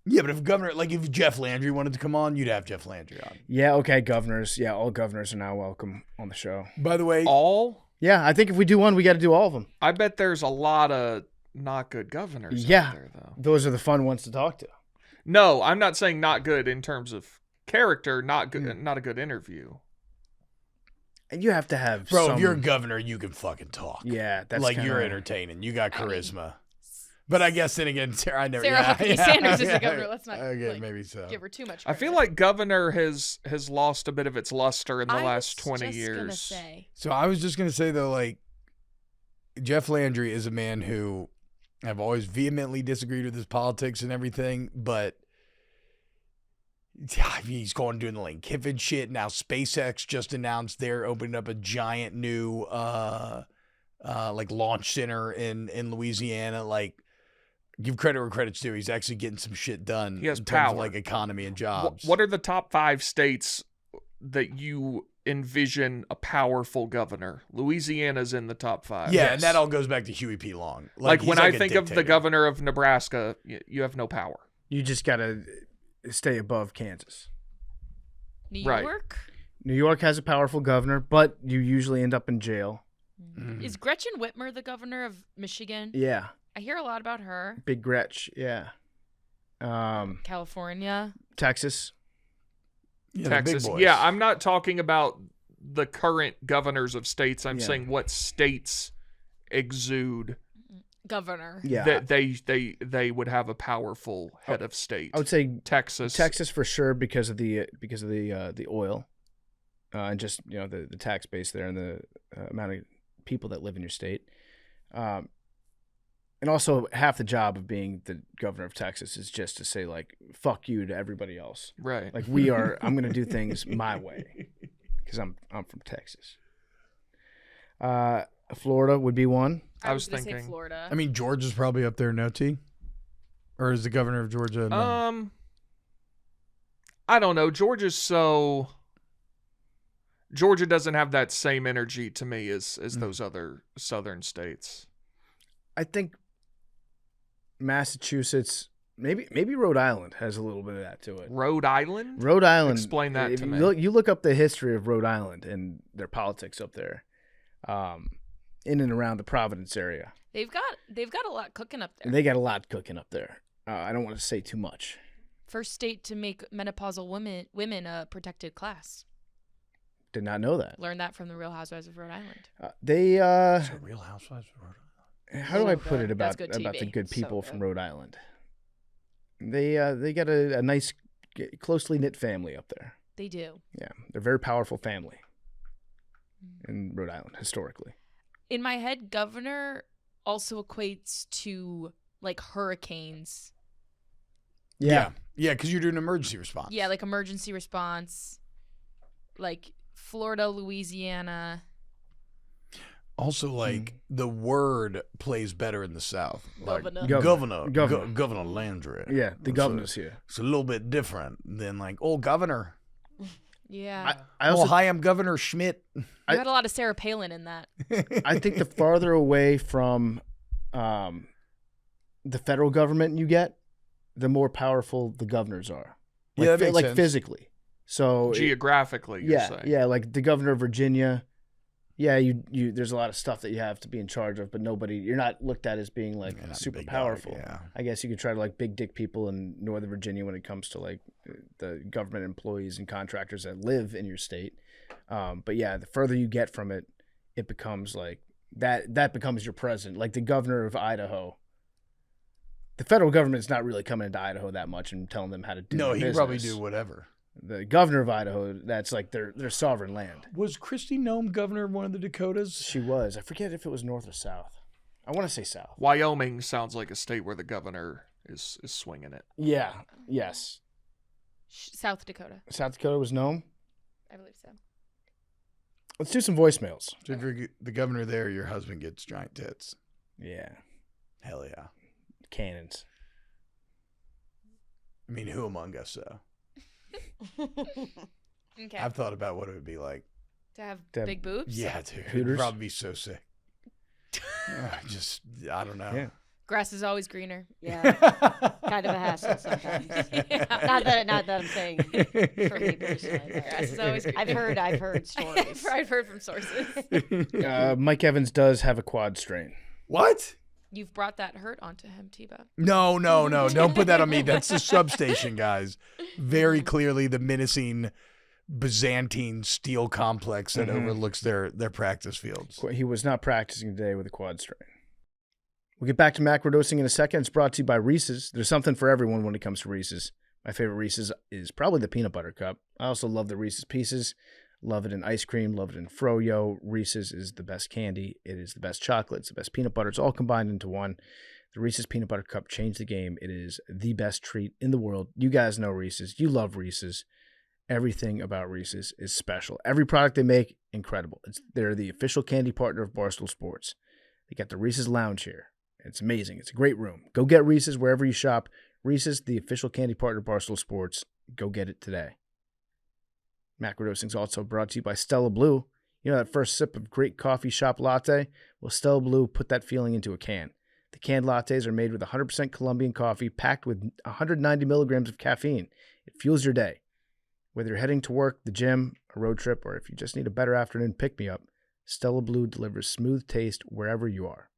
B: Yeah, but if Jeff Landry wanted to come on, you'd have Jeff Landry on.
A: Yeah, okay, governors. Yeah, all governors are now welcome on the show.
B: By the way,
C: All?
A: Yeah, I think if we do one, we got to do all of them.
C: I bet there's a lot of not good governors
A: Yeah.
C: out there, though.
A: Those are the fun ones to talk to.
C: No, I'm not saying not good in terms of character, not good, not a good interview.
A: And you have to have
B: bro,
A: some-
B: if you're a governor, you can fucking talk.
A: Yeah, that's
B: like
A: kinda-
B: you're entertaining. You got charisma. But I guess then again, Sarah
D: Sarah Huckabee Sanders is the governor. Let's not
B: Okay, maybe so.
D: give her too much.
C: I feel
D: credit.
C: like governor has lost a bit of its luster in the
D: I
C: last
D: was
C: 20
D: just
C: years.
D: Gonna say.
B: So I was just gonna say though, like Jeff Landry is a man who I've always vehemently disagreed with his politics and everything, but he's going doing the Lane Kiffin shit. Now SpaceX just announced they're opening up a giant new like launch center in Louisiana. Like, give credit where credit's due. He's actually getting some shit done.
C: He has
B: in terms of,
C: power.
B: like economy and jobs.
C: What are the top 5 states that you envision a powerful governor? Louisiana's in the top 5.
B: Yeah,
A: Yes.
B: and that all goes back to Huey P. Long.
C: Like
B: he's
C: when I
B: a
C: think of the
B: dictator.
C: governor of Nebraska, you have no power.
A: You just got to stay above Kansas.
D: New
C: Right.
D: York.
A: New York has a powerful governor, but you usually end up in jail.
D: Is Gretchen Whitmer the governor of Michigan?
A: Yeah,
D: I hear a lot about her.
A: Big Gretch. Yeah.
D: California.
A: Texas.
B: Yeah, the big
C: Texas.
B: boys.
C: Yeah, I'm not talking about the current governors of states. I'm
A: Yeah.
C: saying what states exude
D: Governor.
A: Yeah.
C: that they would have a powerful head of state.
A: I would say
C: Texas.
A: Texas for sure because of the oil, and just the tax base there and the amount of people that live in your state, and also half the job of being the governor of Texas is just to say like fuck you to everybody else.
C: Right.
A: Like I'm gonna do things my way because I'm from Texas. Florida would be one.
C: I was
D: gonna say
C: thinking-
D: Florida.
B: I mean, Georgia's probably up there, no T? Or is the governor of Georgia? No?
C: I don't know. Georgia doesn't have that same energy to me as those other southern states.
A: I think Massachusetts, maybe Rhode Island has a little bit of that to it.
C: Rhode Island?
A: Rhode Island.
C: Explain that
A: if
C: to
A: you
C: me.
A: you look up the history of Rhode Island and their politics up there, in and around the Providence area.
D: They've got a lot cooking up there.
A: And they got a lot cooking up there. I don't want to say too much.
D: First state to make menopausal women a protected class.
A: Did not know that.
D: Learned that from the Real Housewives of Rhode Island.
A: They
B: Is it Real Housewives of Rhode Island?
A: how do I
D: So
A: put
D: good.
A: it
D: That's
A: about
D: good
A: the
D: TV.
A: good
E: So
A: people
E: good.
A: from Rhode Island? They got a nice, closely knit family up there.
D: They do.
A: Yeah, they're a very powerful family in Rhode Island historically.
D: In my head, governor also equates to like hurricanes.
B: Yeah, because you're doing emergency response.
D: Yeah, like emergency response. Like Florida, Louisiana.
B: Also, like the word plays better in the South. Like
D: Governor.
B: Governor Landry.
A: Yeah, the governor's here.
B: It's a little bit different than like, oh, governor.
D: Yeah.
A: I also
B: Hi, I'm Governor Schmidt.
D: You had a lot of Sarah Palin in that.
A: I think the farther away from the federal government you get, the more powerful the governors are. Like,
B: Yeah, that makes sense.
A: Physically. So
C: Geographically, you're saying.
A: Yeah, like the governor of Virginia. Yeah, you there's a lot of stuff that you have to be in charge of, but you're not looked at as being like
B: You're not
A: super
B: big dog,
A: powerful.
B: yeah.
A: I guess you could try to like big dick people in Northern Virginia when it comes to like the government employees and contractors that live in your state. But yeah, the further you get from it, it becomes like that becomes your president, like the governor of Idaho. The federal government's not really coming into Idaho that much and telling them how to do.
B: No,
A: their
B: he can
A: business.
B: probably do whatever.
A: The governor of Idaho, that's like their sovereign land.
B: Was Kristi Noem governor of one of the Dakotas?
A: She was. I forget if it was north or south. I want to say south.
C: Wyoming sounds like a state where the governor is swinging it.
A: Yeah. Yes.
D: South Dakota.
A: South Dakota was known.
D: I believe so.
A: Let's do some voicemails.
B: So if you're the governor there, your husband gets giant tits.
A: Yeah.
B: Hell yeah.
A: Cannons.
B: I mean, who among us, though?
D: Okay.
B: I've thought about what it would be like.
D: To have
A: To have-
D: big boobs?
B: Yeah, dude. It'd
A: Hooters?
B: probably be so sick. I don't know.
A: Yeah.
D: Grass is always greener.
E: Yeah, kind of a hassle sometimes. Not that I'm saying for me personally.
D: Grass is always greener.
E: I've heard stories.
D: I've heard from sources.
A: Mike Evans does have a quad strain.
B: What?
D: You've brought that hurt onto him, Tebow.
B: No. Don't put that on me. That's the Substation, guys. Very clearly the menacing Byzantine steel complex that overlooks their practice fields.
A: He was not practicing today with a quad strain. We'll get back to macrodosing in a second. It's brought to you by Reese's. There's something for everyone when it comes to Reese's. My favorite Reese's is probably the peanut butter cup. I also love the Reese's Pieces. Love it in ice cream. Love it in froyo. Reese's is the best candy. It is the best chocolate. It's the best peanut butter. It's all combined into one. The Reese's Peanut Butter Cup changed the game. It is the best treat in the world. You guys know Reese's. You love Reese's. Everything about Reese's is special. Every product they make, incredible. They're the official candy partner of Barstool Sports. They got the Reese's Lounge here. It's amazing. It's a great room. Go get Reese's wherever you shop. Reese's, the official candy partner of Barstool Sports. Go get it today. Macrodosing is also brought to you by Stella Blue. You know that first sip of great coffee shop latte? Well, Stella Blue put that feeling into a can. The canned lattes are made with 100% Colombian coffee packed with 190 milligrams of caffeine. It fuels your day. Whether you're heading to work, the gym, a road trip, or if you just need a better afternoon pick-me-up, Stella Blue delivers smooth taste wherever you are.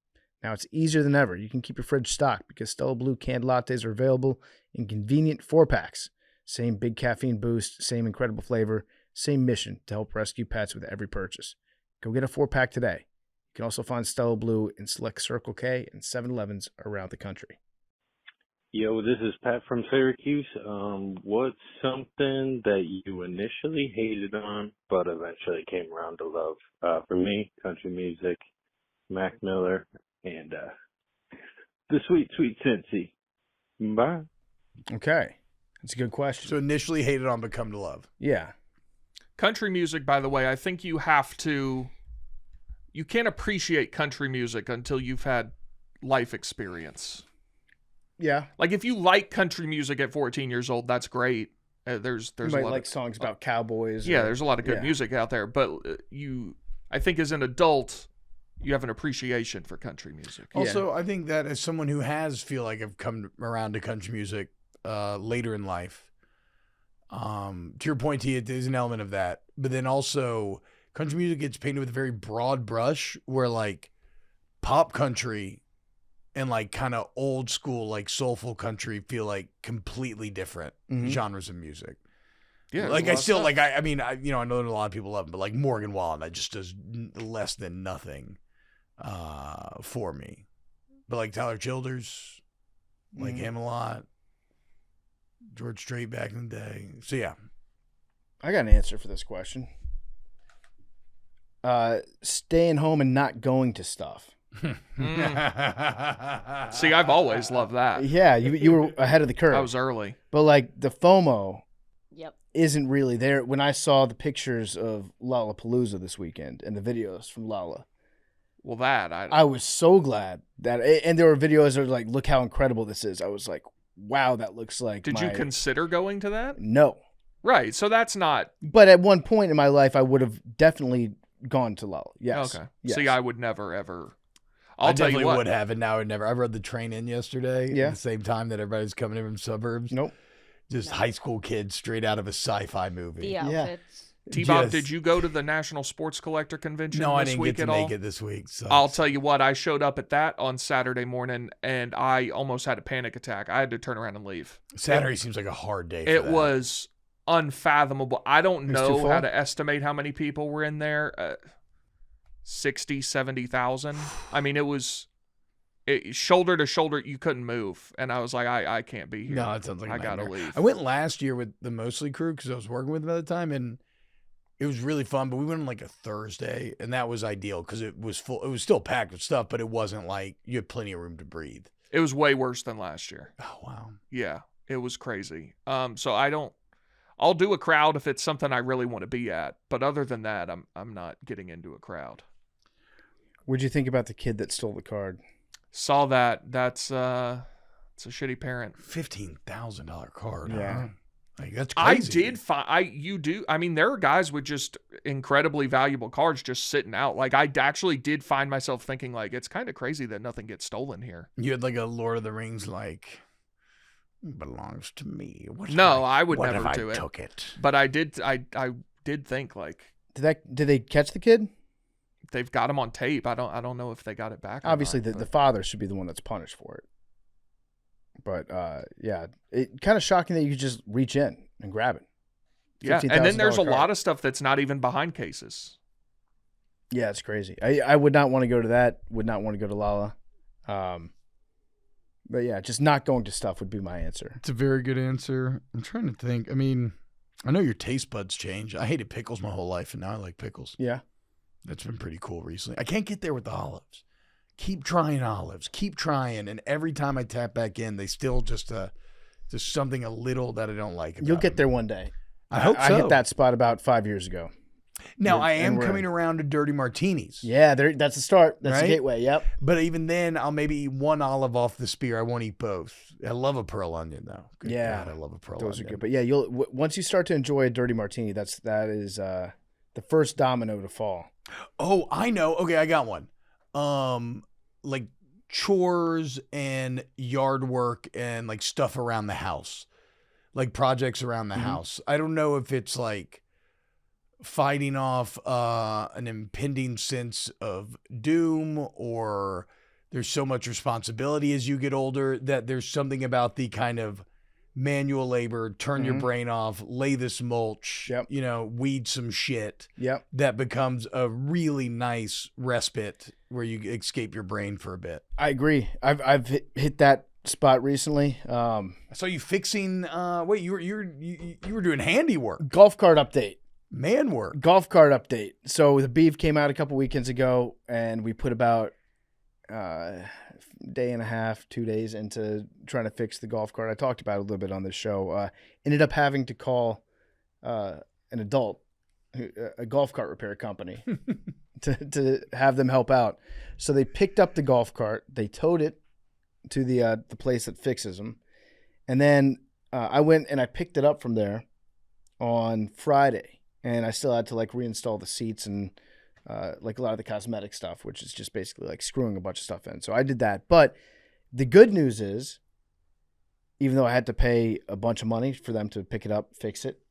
A: Now it's easier than ever. You can keep your fridge stocked because Stella Blue canned lattes are available in convenient 4-packs. Same big caffeine boost, same incredible flavor, same mission to help rescue pets with every purchase. Go get a 4-pack today. You can also find Stella Blue in select Circle K and 7-Elevens around the country.
F: Yo, this is Pat from Syracuse. What's something that you initially hated on, but eventually came around to love? For me, country music, Mac Miller, and the sweet, sweet Cincy. Bye.
A: Okay. That's a good question.
B: So initially hated on, but come to love.
A: Yeah.
C: Country music, by the way, I think you can't appreciate country music until you've had life experience.
A: Yeah.
C: Like if you like country music at 14 years old, that's great. There's
A: You
C: a
A: might
C: lot
A: like
C: of,
A: songs about cowboys.
C: yeah,
A: or-
C: there's a lot of good
A: yeah.
C: music out there, but I think as an adult, you have an appreciation for country music.
B: Also, I think that as someone who has feel like I've come around to country music later in life, to your point, T, it is an element of that. But then also, country music gets painted with a very broad brush where like pop country and like kind of old school, like soulful country feel like completely different
A: Mhm.
B: genres of music.
C: Yeah,
B: Like
C: there's a
B: I
C: lot of
B: still
C: stuff.
B: like I mean I know that a lot of people love him, but like Morgan Wallen, that just does less than nothing for me. But like Tyler Childers, like
A: Mhm.
B: him a lot. George Strait back in the day. So yeah,
A: I got an answer for this question. Staying home and not going to stuff.
C: See, I've always loved that.
A: Yeah, you were ahead of the curve.
C: I was early.
A: But like the FOMO
E: Yep.
A: isn't really there. When I saw the pictures of Lollapalooza this weekend and the videos from Lolla,
C: Well, that
A: I was so glad that, and there were videos that were like, look how incredible this is. I was like, wow, that looks like.
C: Did you consider going to that?
A: No.
C: Right. So that's not.
A: But at one point in my life, I would have definitely gone to Lala. Yes.
C: Okay.
A: Yes.
C: See, I would never ever.
B: I
C: I'll tell you
B: definitely
C: what.
B: would have, and now I would never. I rode the train in yesterday
A: Yeah.
B: at the same time that everybody's coming in from suburbs.
A: Nope.
B: Just high school kids straight out of a sci-fi movie.
E: The
A: Yeah.
E: outfits.
C: T-Bob,
B: Yes.
C: did you go to the National Sports Collector Convention
B: No, I
C: this
B: didn't
C: week
B: get to
C: at all?
B: make it this week. So
C: I'll tell you what, I showed up at that on Saturday morning, and I almost had a panic attack. I had to turn around and leave.
B: Saturday seems like a hard day. For
C: It
B: that.
C: was unfathomable. I don't
A: It was too
C: know
A: full?
C: how to estimate how many people were in there. 60, 70,000. I mean, it was shoulder to shoulder. You couldn't move. And I was like, I can't be here.
B: No, it sounds like a
C: I got to
B: nightmare.
C: leave.
B: I went last year with the Mostly crew because I was working with them at the time, and it was really fun. But we went on like a Thursday, and that was ideal because it was full. It was still packed with stuff, but it wasn't like you had plenty of room to breathe.
C: It was way worse than last year.
B: Oh wow!
C: Yeah, it was crazy. So I'll do a crowd if it's something I really want to be at. But other than that, I'm not getting into a crowd.
A: What'd you think about the kid that stole the card?
C: Saw that. That's it's a shitty parent.
B: $15,000 card.
A: Yeah.
B: Huh? Like that's
C: I
B: crazy.
C: did find I mean, there are guys with just incredibly valuable cards just sitting out. Like I actually did find myself thinking like it's kind of crazy that nothing gets stolen here.
B: You had like a Lord of the Rings like belongs to me. What
C: No, I would
B: what
C: never
B: if
C: do
B: I
C: it.
B: Took it.
C: But I did think like
A: Did they catch the kid?
C: they've got him on tape. I don't know if they got it back. Or
A: Obviously,
C: not,
A: the
C: but-
A: father should be the one that's punished for it. But yeah, it kind of shocking that you could just reach in and grab it.
C: yeah. And then there's a
A: $15,000
C: lot of stuff that's not even behind cases.
A: Yeah, it's crazy. I would not want to go to that. Would not want to go to Lala. But yeah, just not going to stuff would be my answer.
B: It's a very good answer. I'm trying to think. I mean, I know your taste buds change. I hated pickles my whole life, and now I like pickles.
A: Yeah.
B: That's been pretty cool recently. I can't get there with the olives. Keep trying olives. Keep trying, and every time I tap back in, they still just something a little that I don't like. About
A: You'll get
B: them.
A: there one day.
B: I hope
A: I
B: so.
A: hit that spot about 5 years ago.
B: Now I
A: and
B: am
A: we're
B: coming
A: in.
B: around to dirty martinis.
A: Yeah, that's the start. That's
B: Right?
A: the gateway. Yep.
B: But even then, I'll maybe eat one olive off the spear. I won't eat both. I love a pearl onion, though. Good
A: Yeah.
B: God, I love a pearl
A: Those
B: onion.
A: are good. But yeah, once you start to enjoy a dirty martini, that is the first domino to fall.
B: Oh, I know. Okay, I got one. Like chores and yard work and like stuff around the house, like projects around the house. I don't know if it's like fighting off an impending sense of doom, or there's so much responsibility as you get older that there's something about the kind of manual labor, turn your brain off, lay this mulch,
A: Yep.
B: Weed some shit,
A: Yep.
B: that becomes a really nice respite where you escape your brain for a bit.
A: I agree. I've hit that spot recently.
B: I saw you fixing. Wait, you were doing handiwork,
A: Golf cart update.
B: man work.
A: Golf cart update. So the beef came out a couple weekends ago, and we put about day and a half, 2 days into trying to fix the golf cart. I talked about it a little bit on this show. Ended up having to call an adult, a golf cart repair company, to have them help out. So they picked up the golf cart, they towed it to the place that fixes them, and then I went and I picked it up from there on Friday, and I still had to like reinstall the seats and like a lot of the cosmetic stuff, which is just basically like screwing a bunch of stuff in. So I did that. But the good news is, even though I had to pay a bunch of money for them to pick it up, fix it,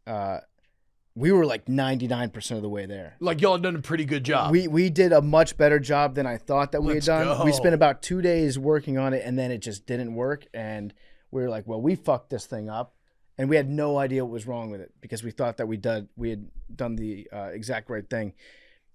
A: we were like 99% of the way there.
B: Like y'all had done a pretty good job.
A: We did a much better job than I thought that we
B: Let's
A: had done.
B: go.
A: We spent about 2 days working on it, and then it just didn't work. And we were like, well, we fucked this thing up. And we had no idea what was wrong with it because we thought that we had done the exact right thing.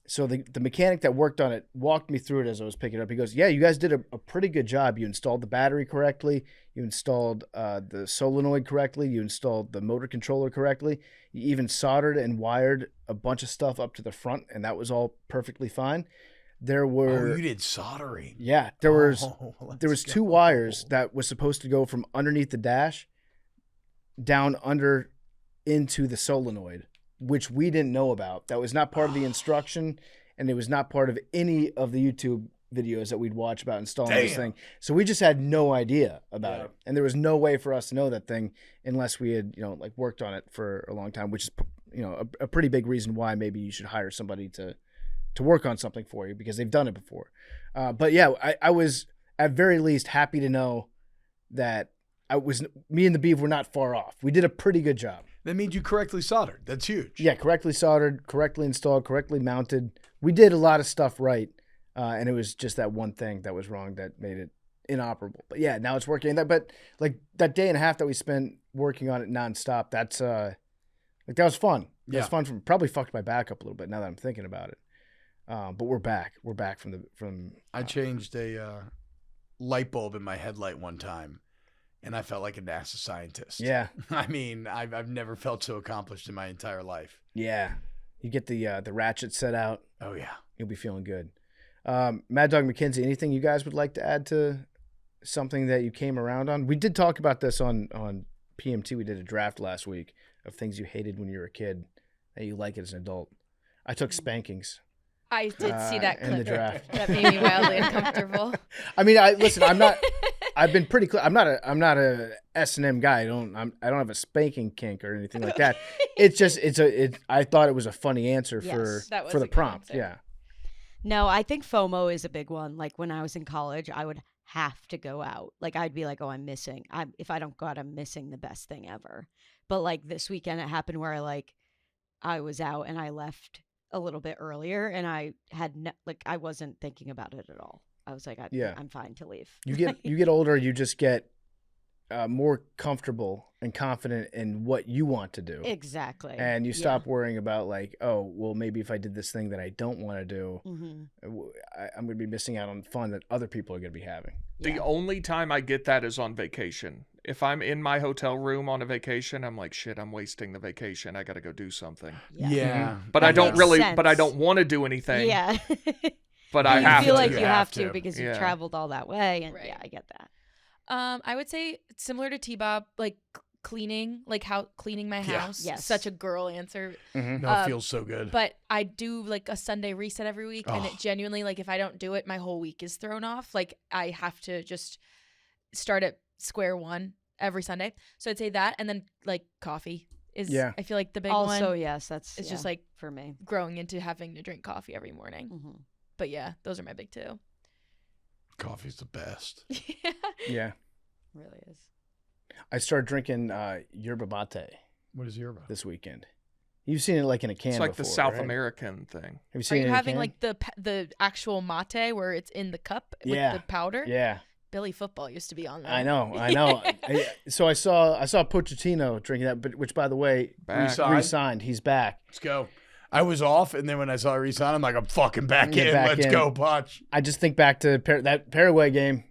A: So the mechanic that worked on it walked me through it as I was picking it up. He goes, yeah, you guys did a pretty good job. You installed the battery correctly. You installed the solenoid correctly. You installed the motor controller correctly. You even soldered and wired a bunch of stuff up to the front, and that was all perfectly fine. There were...
B: Oh, you did soldering.
A: Yeah, there was
B: let's
A: two
B: go.
A: wires that was supposed to go from underneath the dash down into the solenoid, which we didn't know about. That was not part of the instruction. and it was not part of any of the YouTube videos that we'd watch about installing this
B: Damn.
A: thing. So we just had no idea about
B: Yeah.
A: it, and there was no way for us to know that thing unless we had, like worked on it for a long time, which is, a pretty big reason why maybe you should hire somebody to work on something for you because they've done it before. But yeah, I was at very least happy to know that me and the Beav were not far off. We did a pretty good job.
B: That means you correctly soldered. That's huge.
A: Yeah, correctly soldered, correctly installed, correctly mounted. We did a lot of stuff right, and it was just that one thing that was wrong that made it inoperable. But yeah, now it's working. But like that day and a half that we spent working on it nonstop, that's that was fun. It was fun. Probably fucked my back up a little bit now that I'm thinking about it. But we're back. We're back from.
B: I changed a light bulb in my headlight one time, and I felt like a NASA scientist.
A: Yeah.
B: I mean, I've never felt so accomplished in my entire life.
A: Yeah. You get the ratchet set out.
B: Oh yeah.
A: You'll be feeling good. Mad Dog McKenzie, anything you guys would like to add to something that you came around on? We did talk about this on PMT. We did a draft last week of things you hated when you were a kid that you like as an adult. I took spankings.
D: I did see that
A: in the
D: clip.
A: draft.
D: That made me wildly uncomfortable.
A: I mean, I'm not. I've been pretty clear. I'm not a S&M guy. I don't have a spanking kink or anything like that. It's just I thought it was a funny answer
E: Yes,
D: that was
A: for
D: a
A: the
D: good
A: prompt.
D: answer.
A: Yeah.
E: No, I think FOMO is a big one. Like when I was in college, I would have to go out. Like I'd be like, oh, I'm missing. If I don't go out, I'm missing the best thing ever. But like this weekend, it happened where I was out and I left a little bit earlier, and I had I wasn't thinking about it at all. I was like, I'm fine to leave.
A: You get older, you just get more comfortable and confident in what you want to do.
E: Exactly.
A: And you stop worrying about like, oh, well, maybe if I did this thing that I don't want to do, I'm going to be missing out on fun that other people are going to be having.
C: The only time I get that is on vacation. If I'm in my hotel room on a vacation, I'm like, shit, I'm wasting the vacation. I got to go do something.
B: Yeah.
C: But
E: That
C: I don't
E: makes
C: really,
E: sense.
C: but I don't want to do anything.
E: Yeah.
C: But I
E: you
C: have
E: feel
C: to.
E: like you have to because you
C: Yeah.
E: traveled all that way, and
D: Right.
E: yeah, I get that.
D: I would say similar to T-Bob, like cleaning, like how cleaning my
B: Yeah.
D: house.
E: Yes.
D: Such a girl answer.
A: Mm-hmm.
B: No, it feels so good.
D: But I do like a Sunday reset every week, and
B: Oh.
D: it genuinely, like if I don't do it, my whole week is thrown off. Like I have to just start at square one every Sunday. So I'd say that, and then like coffee is. I feel like the big
E: Also,
D: one.
E: yes, that's
D: It's just like
E: for me.
D: growing into having to drink coffee every morning.
E: Mm-hmm.
D: But yeah, those are my big two.
B: Coffee's the best.
A: Yeah.
E: Really is.
A: I started drinking yerba mate
B: What is yerba?
A: this weekend. You've seen it like in a can
C: It's like
A: before,
C: the South
A: right?
C: American thing.
A: Have you
D: Are
A: seen it
D: you
A: in a
D: having
A: can?
D: like the actual mate where it's in the cup with the powder?
A: Yeah.
D: Billy Football used to be on that.
A: I know. So I saw Pochettino drinking that, but which by the way,
C: Back.
A: re-signed. He's back.
B: Let's go. I was off, and then when I saw resign, I'm like, I'm fucking back
A: Get
B: in.
A: back
B: Let's
A: in.
B: go, Poch.
A: I just think back to that Paraguay game.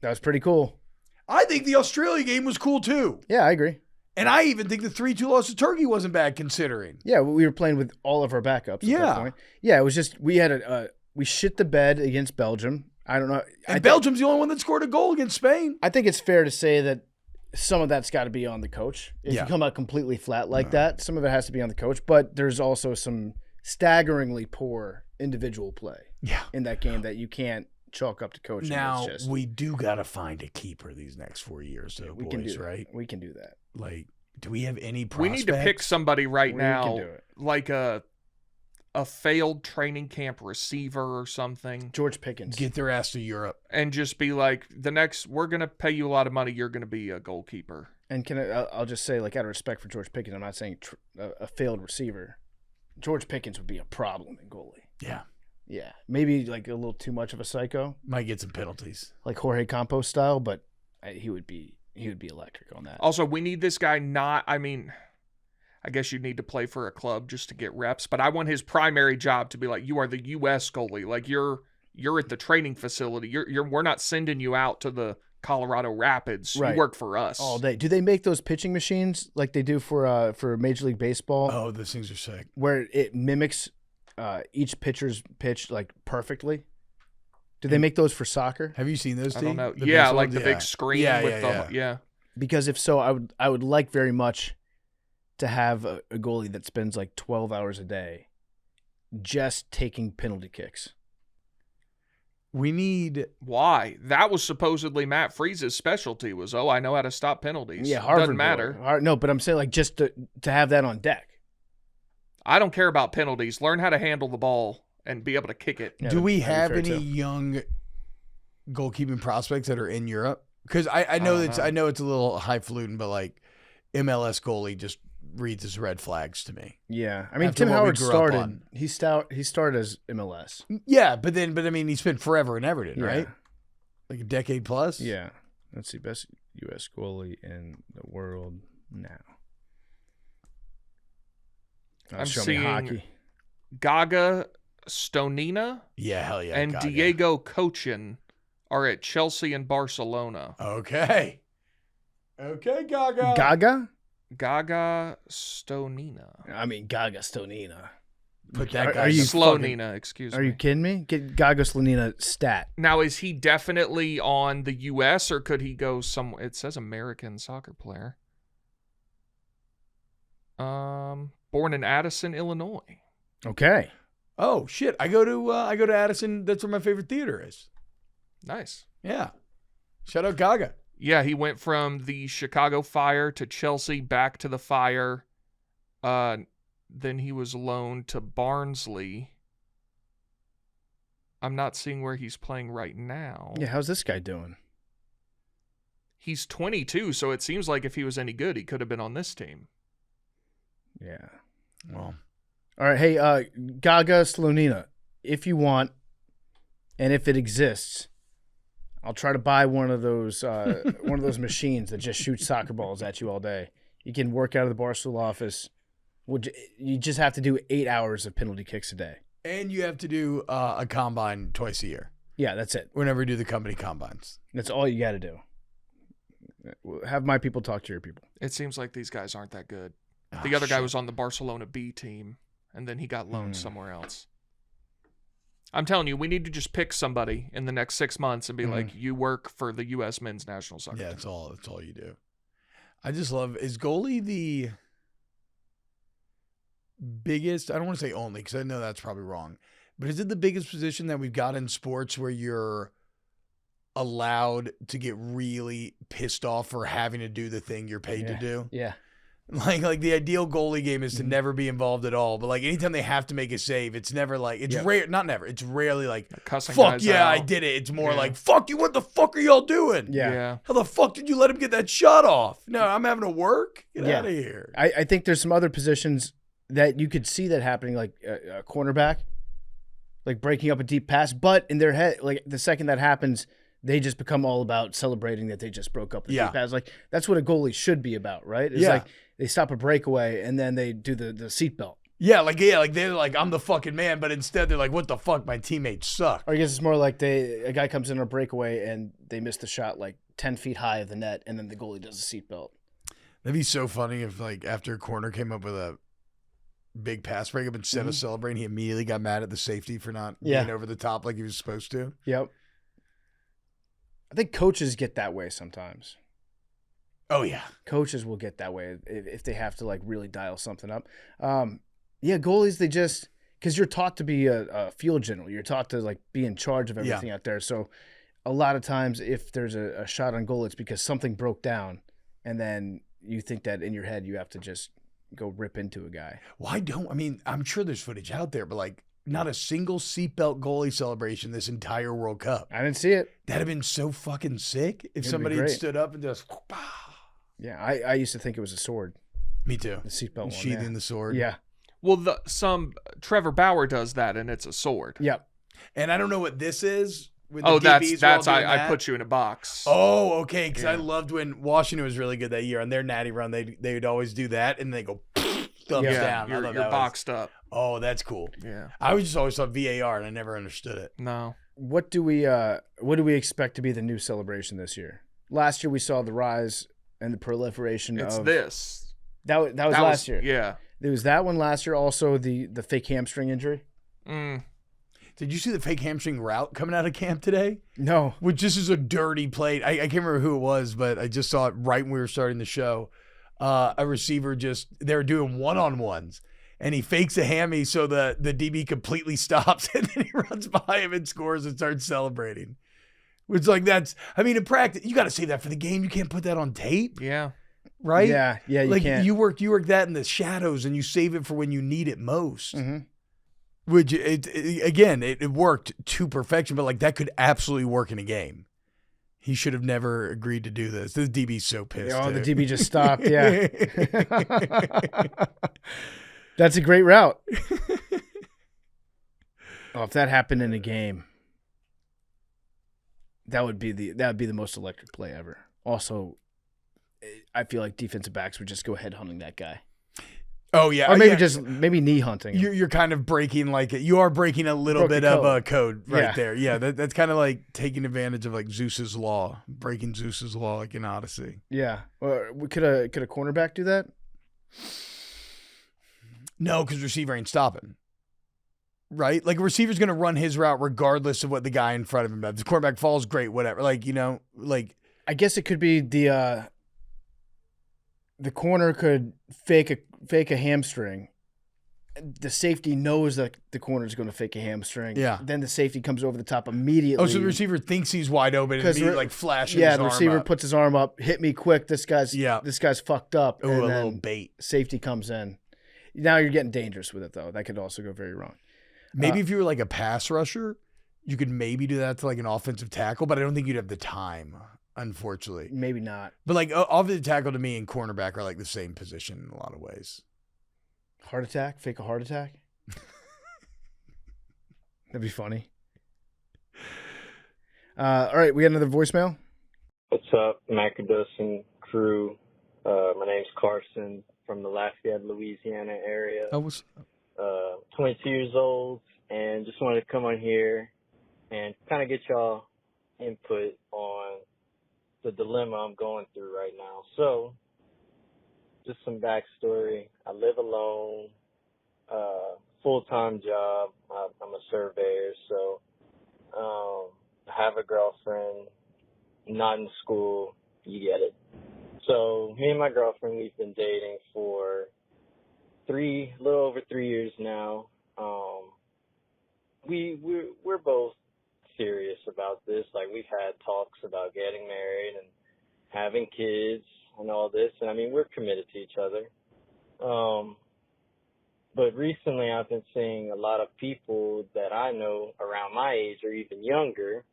A: That was pretty cool.
B: I think the Australia game was cool too.
A: Yeah, I agree.
B: And I even think the 3-2 loss to Turkey wasn't bad considering.
A: Yeah, we were playing with all of our backups at
B: Yeah.
A: that point. Yeah, it was just we had we shit the bed against Belgium. I don't know.
B: And Belgium's the only one that scored a goal against Spain.
A: I think it's fair to say that some of that's got to be on the coach. If
B: Yeah.
A: you come out completely flat like that, some of it has to be on the coach. But there's also some staggeringly poor individual play in that game that you can't chalk up to coaching.
B: Now,
A: It's just,
B: we do got to find a keeper these next 4 years, though,
A: we
B: boys,
A: can do
B: right?
A: We can do that.
B: Like, do we have any
C: We
B: prospects?
C: need to pick somebody right
A: We
C: now,
A: can do it.
C: like a failed training camp receiver or something,
A: George Pickens.
B: Get their ass to Europe.
C: and just be like, we're gonna pay you a lot of money. You're gonna be a goalkeeper.
A: And I'll just say, like, out of respect for George Pickens, I'm not saying a failed receiver. George Pickens would be a problem in goalie.
B: Yeah.
A: Yeah, maybe like a little too much of a psycho,
B: Might get some penalties.
A: like Jorge Campos style, but he would be electric on that.
C: Also, we need this guy I guess you need to play for a club just to get reps, but I want his primary job to be like, you are the U.S. goalie. Like you're at the training facility. We're not sending you out to the Colorado Rapids.
A: Right.
C: You work for us
A: All day. Do they make those pitching machines like they do for Major League Baseball,
B: Oh, those things are sick.
A: where it mimics each pitcher's pitch like perfectly? Do they make those for soccer?
B: Have you seen those?
C: I
B: T?
C: don't know.
B: The
C: Yeah,
B: baseball
C: like
B: ones?
C: the
B: Yeah.
C: big screen
B: Yeah,
C: with
B: yeah,
C: the
B: yeah.
C: yeah.
A: Because if so, I would like very much to have a goalie that spends like 12 hours a day just taking penalty kicks.
B: We need.
C: Why? That was supposedly Matt Freeze's specialty. Was I know how to stop penalties.
A: Yeah, Harvard
C: doesn't matter.
A: No, but I'm saying like just to have that on deck.
C: I don't care about penalties. Learn how to handle the ball and be able to kick it.
A: Yeah,
B: Do we
A: that'd
B: have
A: be fair
B: any
A: too.
B: young goalkeeping prospects that are in Europe? Because I know I know it's a little highfalutin, but like MLS goalie just reads as red flags to me.
A: Yeah, I mean
B: After
A: Tim
B: what we
A: Howard
B: grew up
A: started.
B: on.
A: He started as MLS.
B: Yeah, but I mean, he spent forever in Everton,
A: Yeah.
B: right? Like a decade plus.
A: Yeah. Let's see, best U.S. goalie in the world now.
C: I'm
A: show me
C: seeing
A: hockey.
C: Gaga Stonina
B: Yeah, hell yeah.
C: and
B: Gaga.
C: Diego Cochin are at Chelsea and Barcelona.
B: Okay. Okay, Gaga.
A: Gaga?
C: Gaga Stonina.
A: I mean Gaga Stonina.
B: Put that
A: Are
B: guy.
A: you
C: Slonina, excuse
A: Are
C: me.
A: you kidding me? Get Gaga Stonina stat.
C: Now, is he definitely on the U.S. or could he go somewhere? It says American soccer player. Born in Addison, Illinois.
A: Okay.
B: Oh shit! I go to Addison. That's where my favorite theater is.
C: Nice.
B: Yeah. Shout out Gaga.
C: Yeah, he went from the Chicago Fire to Chelsea, back to the Fire. Then he was loaned to Barnsley. I'm not seeing where he's playing right now.
A: Yeah, how's this guy doing?
C: He's 22, so it seems like if he was any good, he could have been on this team.
A: Yeah.
B: Well,
A: All right, hey, Gaga Slonina, if you want, and if it exists, I'll try to buy one of those machines that just shoots soccer balls at you all day. You can work out of the Barstool office. You just have to do 8 hours of penalty kicks a day.
B: and you have to do a combine twice a year.
A: Yeah, that's it.
B: Whenever we do the company combines.
A: That's all you got to do. Have my people talk to your people.
C: It seems like these guys aren't that good.
B: Oh,
C: The other guy
B: shit.
C: was on the Barcelona B team, and then he got loaned somewhere else. I'm telling you, we need to just pick somebody in the next 6 months and be like, you work for the U.S. men's national soccer
B: Yeah,
C: team.
B: that's all you do. I just love, is goalie the biggest, I don't want to say only, because I know that's probably wrong, but is it the biggest position that we've got in sports where you're allowed to get really pissed off for having to do the thing you're paid to do?
A: Yeah.
B: Like the ideal goalie game is to never be involved at all. But like anytime they have to make a save, it's never like, it's rare, not never. It's rarely like,
C: Cussing
B: fuck
C: guys
B: yeah,
C: out.
B: I did it. It's more
C: Yeah.
B: like, fuck you, what the fuck are y'all doing?
A: Yeah.
B: How the fuck did you let him get that shot off? No, I'm having to work. Get
A: Yeah.
B: out of here.
A: I think there's some other positions that you could see that happening, like a cornerback, like breaking up a deep pass. But in their head, like the second that happens, they just become all about celebrating that they just broke up the deep pass. Like that's what a goalie should be about, right? It's like they stop a breakaway and then they do the seatbelt.
B: Yeah, like they're like, I'm the fucking man, but instead they're like, what the fuck? My teammates suck.
A: Or I guess it's more like a guy comes in on a breakaway and they miss the shot like 10 feet high of the net, and then the goalie does a seatbelt.
B: That'd be so funny if like after a corner came up with a big pass breakup, instead of celebrating, he immediately got mad at the safety for not being over the top like he was supposed to.
A: Yep. I think coaches get that way sometimes.
B: Oh yeah.
A: Coaches will get that way if they have to like really dial something up. Yeah, goalies, they just, because you're taught to be a field general. You're taught to like be in charge of everything out there. So a lot of times if there's a shot on goal, it's because something broke down, and then you think that in your head you have to just go rip into a guy.
B: I mean, I'm sure there's footage out there, but like not a single seatbelt goalie celebration this entire World Cup.
A: I didn't see it.
B: That'd have been so fucking sick if
A: It'd be
B: somebody had
A: great.
B: stood up and just.
A: Yeah, I used to think it was a sword,
B: Me too.
A: the seatbelt one.
B: Sheathing
A: Yeah.
B: the sword.
A: Yeah.
C: Well, Trevor Bauer does that, and it's a sword.
A: Yep.
B: And I don't know what this is. With the
C: Oh,
B: DBs while
C: that's
B: doing
C: I
B: that.
C: put you in a box.
B: Oh, okay. Because I
C: Yeah.
B: loved when Washington was really good that year on their natty run. They would always do that, and they go thumbs
C: yeah,
B: down. I
C: you're
B: thought that was-
C: boxed up.
B: Oh, that's cool.
C: Yeah.
B: I was just always thought VAR, and I never understood it.
C: No.
A: What do we expect to be the new celebration this year? Last year we saw the rise and the proliferation
C: It's
A: of
C: this.
A: That was last year.
C: Yeah.
A: There was that one last year. Also the fake hamstring injury.
C: Mm.
B: Did you see the fake hamstring route coming out of camp today?
A: No.
B: Which just is a dirty play. I can't remember who it was, but I just saw it right when we were starting the show. A receiver they were doing one-on-ones, and he fakes a hammy so the DB completely stops, and then he runs by him and scores and starts celebrating. Which, like, in practice, you got to save that for the game. You can't put that on tape.
C: Yeah.
B: Right?
A: Yeah, you
B: like,
A: can't.
B: You work that in the shadows, and you save it for when you need it most.
A: Mm-hmm.
B: Which, it worked to perfection, but, like, that could absolutely work in a game. He should have never agreed to do this. This DB's so pissed.
A: Oh,
B: too.
A: the DB just stopped. Yeah. That's a great route. Oh, if that happened in a game, that would be the most electric play ever. Also, I feel like defensive backs would just go head hunting that guy.
B: Oh yeah,
A: or maybe knee hunting.
B: You're kind of breaking you are breaking a little bit of a code right there. Yeah, that's kind of like taking advantage of like Zeus's law, breaking Zeus's law like in Odyssey.
A: Yeah, could a cornerback do that?
B: No, because receiver ain't stopping. Right, like a receiver's gonna run his route regardless of what the guy in front of him does. If the quarterback falls, great, whatever. Like
A: I guess it could be the corner could fake a hamstring. The safety knows that the corner's going to fake a hamstring.
B: Yeah.
A: Then the safety comes over the top immediately.
B: Oh, so the receiver thinks he's wide open and he like flashes.
A: Yeah,
B: his
A: the
B: arm
A: receiver
B: up.
A: puts his arm up. Hit me quick. This guy's fucked up.
B: Oh,
A: and
B: a
A: then
B: little bait.
A: Safety comes in. Now you're getting dangerous with it though. That could also go very wrong.
B: Maybe if you were like a pass rusher, you could maybe do that to like an offensive tackle, but I don't think you'd have the time. Unfortunately.
A: Maybe not.
B: But like offensive tackle to me and cornerback are like the same position in a lot of ways.
A: Heart attack? Fake a heart attack? That'd be funny. All right, we got another voicemail.
F: What's up, Macadosing crew? My name's Carson from the Lafayette, Louisiana area.
B: Oh, what's
F: 22 years old, and just wanted to come on here and kind of get y'all input on the dilemma I'm going through right now. So, just some backstory. I live alone, full-time job. I'm a surveyor, so I have a girlfriend, not in school. You get it. So, me and my girlfriend, we've been dating for a little over 3 years now. We're both serious about this. Like, we've had talks about getting married and having kids and all this, and I mean, we're committed to each other. But recently I've been seeing a lot of people that I know around my age or even younger.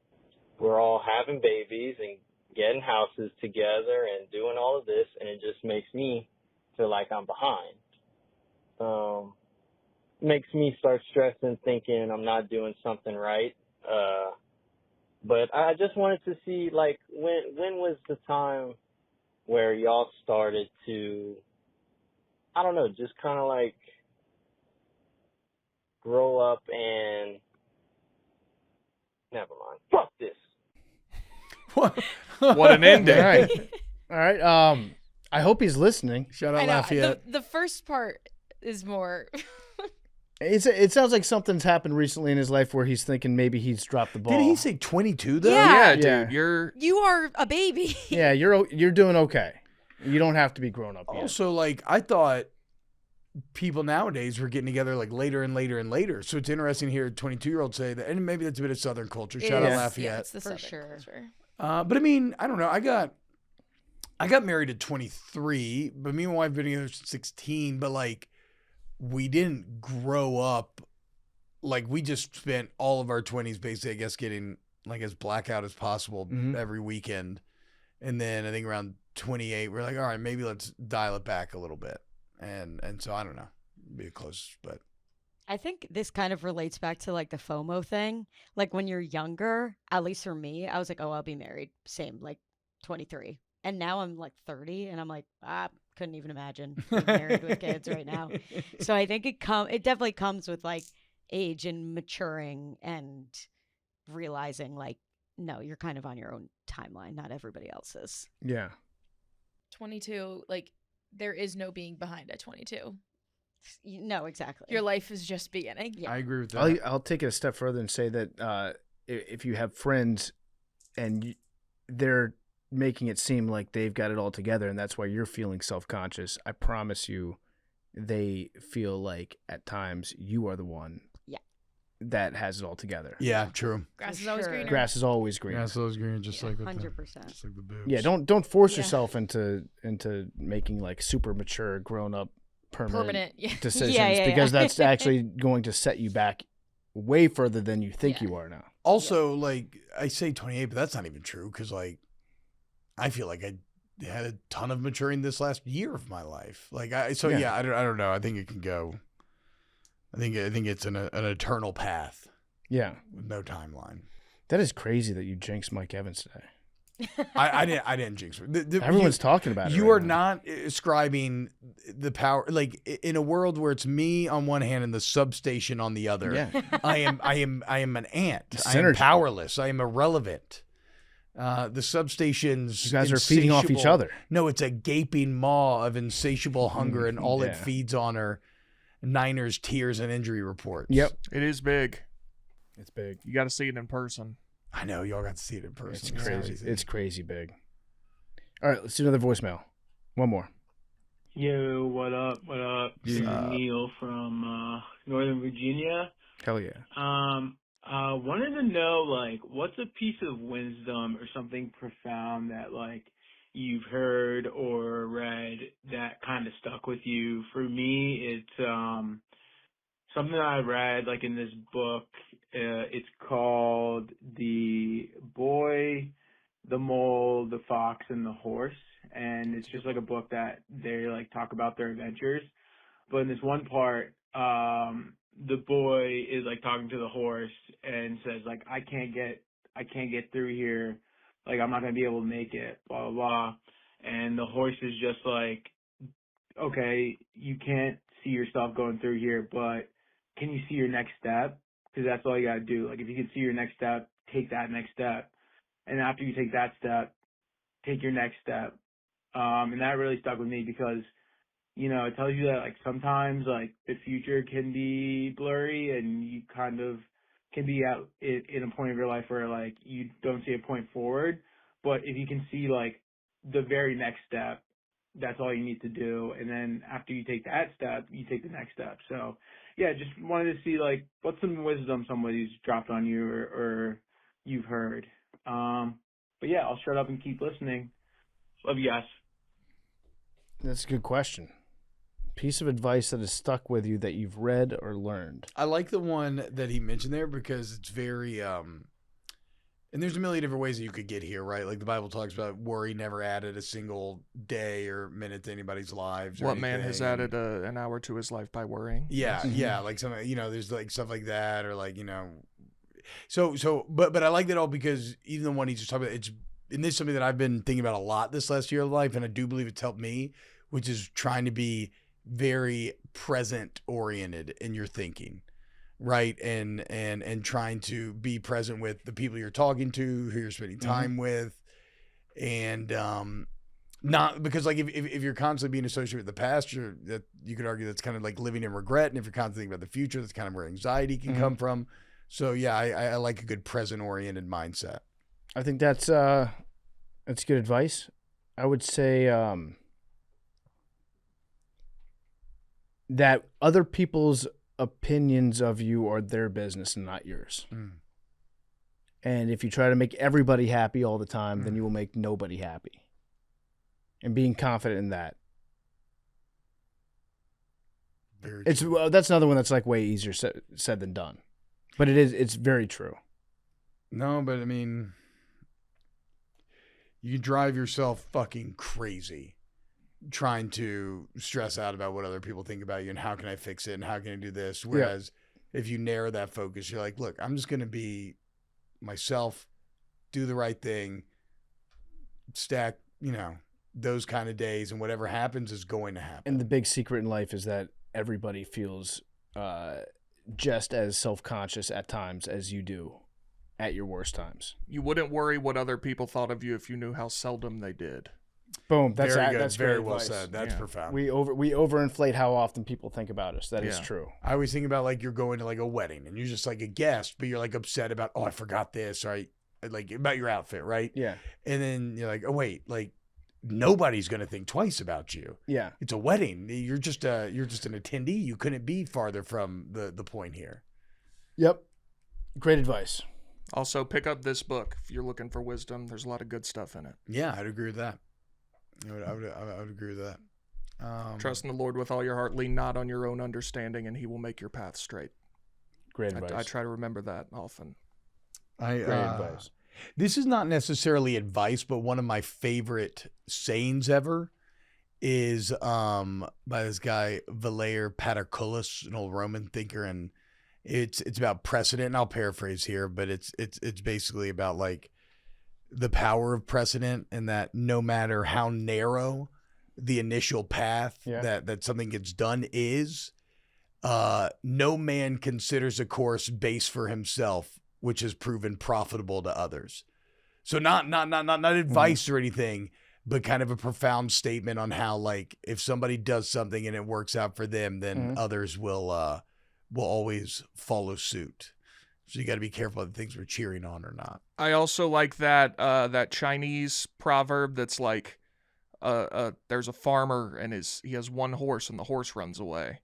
F: We're all having babies and getting houses together and doing all of this, and it just makes me feel like I'm behind. Makes me start stressing, thinking I'm not doing something right. But I just wanted to see, like, when was the time where y'all started to, I don't know, just kind of like grow up and, never mind, fuck this.
C: What an ending.
A: All right. I hope he's listening.
B: Shout
D: I
B: out
D: know.
B: Lafayette.
D: The first part is more.
A: It sounds like something's happened recently in his life where he's thinking maybe he's dropped the ball.
B: Didn't he say 22 though?
D: Yeah.
C: Yeah, dude.
D: You are a baby.
A: Yeah, you're doing okay. You don't have to be grown up yet.
B: Also, like, I thought people nowadays were getting together like later and later and later. So it's interesting to hear a 22-year-old say that, and maybe that's a bit of Southern culture. Shout out Lafayette.
D: Yeah, it's the
E: For
D: Southern
E: sure.
D: culture.
B: But I mean, I don't know. I got married at 23, but me and my wife been together since 16. But like, we didn't grow up. Like, we just spent all of our 20s basically, I guess, getting like as blackout as possible every weekend. And then I think around 28, we're like, all right, maybe let's dial it back a little bit. And so I don't know, be close, but.
E: I think this kind of relates back to like the FOMO thing. Like when you're younger, at least for me, I was like, oh, I'll be married. Same, like 23. And now I'm like 30 and I'm like, couldn't even imagine being married with kids right now. So I think it definitely comes with like age and maturing and realizing like, no, you're kind of on your own timeline, not everybody else's.
A: Yeah.
D: 22, like, there is no being behind at 22.
E: No, exactly.
D: Your life is just beginning.
E: Yeah.
B: I agree with that.
A: I'll take it a step further and say that if you have friends and they're making it seem like they've got it all together and that's why you're feeling self-conscious, I promise you they feel like at times you are the one that has it all together.
B: Yeah, true.
D: Grass is always greener.
A: Grass is always green.
B: Grass is always green, just like with
E: 100%.
B: just like the boobs.
A: Yeah, don't force yourself into making like super mature, grown up, permanent decisions because that's actually going to set you back way further than you think you are now.
B: Also, like I say 28, but that's not even true because like I feel like I had a ton of maturing this last year of my life. Like I don't know. I think it can go. I think it's an eternal path.
A: Yeah,
B: with no timeline.
A: That is crazy that you jinxed Mike Evans today.
B: I didn't jinx it.
A: Everyone's talking about it.
B: You are not ascribing the power, like in a world where it's me on one hand and the substation on the other.
A: Yeah.
B: I am an ant. I am
A: Synergy.
B: powerless. I am irrelevant. The substations.
A: You guys are feeding off each other.
B: No, it's a gaping maw of insatiable hunger, and all it feeds on are Niners tears and injury reports.
A: Yep,
C: It is big.
A: it's big.
C: You got to see it in person.
B: I know y'all got to see it in person.
A: It's crazy. It's crazy big. All right, let's do another voicemail. One more.
G: Yo, what up? What up? This is Neil from Northern Virginia.
A: Hell yeah.
G: Wanted to know, like, what's a piece of wisdom or something profound that, like, you've heard or read that kind of stuck with you? For me, it's something that I read, like, in this book. It's called The Boy, the Mole, the Fox, and the Horse. And it's just like a book that they like talk about their adventures. But in this one part, the boy is like talking to the horse and says like, I can't get through here. Like, I'm not going to be able to make it, blah, blah, blah. And the horse is just like, okay, you can't see yourself going through here, but can you see your next step? Because that's all you got to do. Like, if you can see your next step, take that next step. And after you take that step, take your next step. And that really stuck with me because, you know, it tells you that, like, sometimes, like, the future can be blurry and you kind of can be at in a point of your life where, like, you don't see a point forward. But if you can see, like, the very next step, that's all you need to do. And then after you take that step, you take the next step. So, yeah, just wanted to see, like, what's some wisdom somebody's dropped on you or you've heard. But, yeah, I'll shut up and keep listening. Love you guys.
A: That's a good question. Piece of advice that has stuck with you that you've read or learned.
B: I like the one that he mentioned there because it's very and there's a million different ways that you could get here, right? Like the Bible talks about worry never added a single day or minute to anybody's lives.
C: What man has added an hour to his life by worrying?
B: Yeah, yeah. Like some, you know, there's like stuff like that, or like, you know, but I like that all because even the one he's just talking about, and this is something that I've been thinking about a lot this last year of life, and I do believe it's helped me, which is trying to be very present oriented in your thinking, right? And trying to be present with the people you're talking to, who you're spending time with, and not because like if you're constantly being associated with the past, that you could argue that's kind of like living in regret, and if you're constantly thinking about the future, that's kind of where anxiety can come from. So yeah, I like a good present oriented mindset.
A: I think that's good advice. I would say that other people's opinions of you are their business and not yours. And if you try to make everybody happy all the time, then you will make nobody happy. And being confident in that. That's another one that's like way easier said than done. But it's very true.
B: No, but I mean, you drive yourself fucking crazy trying to stress out about what other people think about you and how can I fix it and how can I do this. Whereas if you narrow that focus, you're like, look, I'm just going to be myself, do the right thing, stack, you know, those kind of days, and whatever happens is going to happen.
A: And the big secret in life is that everybody feels just as self-conscious at times as you do at your worst times.
C: You wouldn't worry what other people thought of you if you knew how seldom they did.
A: Boom. That's
B: very good.
A: That's
B: very well said. That's profound.
A: We overinflate how often people think about us. That is true.
B: I always think about like you're going to like a wedding and you're just like a guest, but you're like upset about, oh, I forgot this, or like about your outfit, right?
A: Yeah.
B: And then you're like, oh wait, like nobody's going to think twice about you.
A: Yeah.
B: It's a wedding. You're just an attendee. You couldn't be farther from the point here.
A: Yep. Great advice.
C: Also, pick up this book if you're looking for wisdom. There's a lot of good stuff in it.
B: Yeah, I'd agree with that. I would agree with that.
C: Trust in the Lord with all your heart. Lean not on your own understanding, and he will make your path straight.
A: Great advice.
C: I try to remember that often.
A: Great advice.
B: This is not necessarily advice, but one of my favorite sayings ever is by this guy, Valery Paterculus, an old Roman thinker, and it's about precedent. And I'll paraphrase here, but it's basically about like the power of precedent, and that no matter how narrow the initial path that something gets done is, no man considers a course base for himself, which has proven profitable to others. So not advice or anything, but kind of a profound statement on how, like, if somebody does something and it works out for them, then others will always follow suit. So you got to be careful of the things we're cheering on or not.
C: I also like that Chinese proverb that's like, there's a farmer and he has one horse and the horse runs away,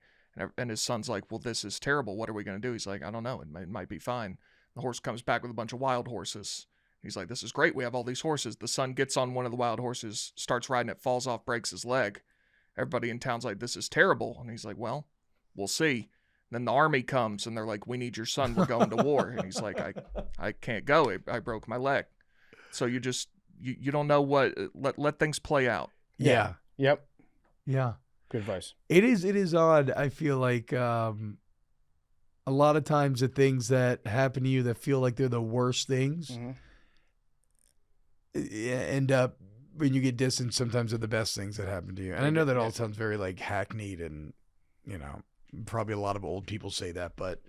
C: and his son's like, well, this is terrible. What are we going to do? He's like, I don't know. It might be fine. The horse comes back with a bunch of wild horses. He's like, this is great. We have all these horses. The son gets on one of the wild horses, starts riding it, falls off, breaks his leg. Everybody in town's like, this is terrible. And he's like, well, we'll see. Then the army comes and they're like, we need your son. We're going to war. And he's like, I can't go. I broke my leg. So you just, you don't know what, let things play out.
B: Yeah.
A: Yep.
B: Yeah.
A: Good advice.
B: It is odd. I feel like a lot of times the things that happen to you that feel like they're the worst things end up, when you get distant, sometimes are the best things that happen to you. And I know that all sounds very like hackneyed, and probably a lot of old people say that, but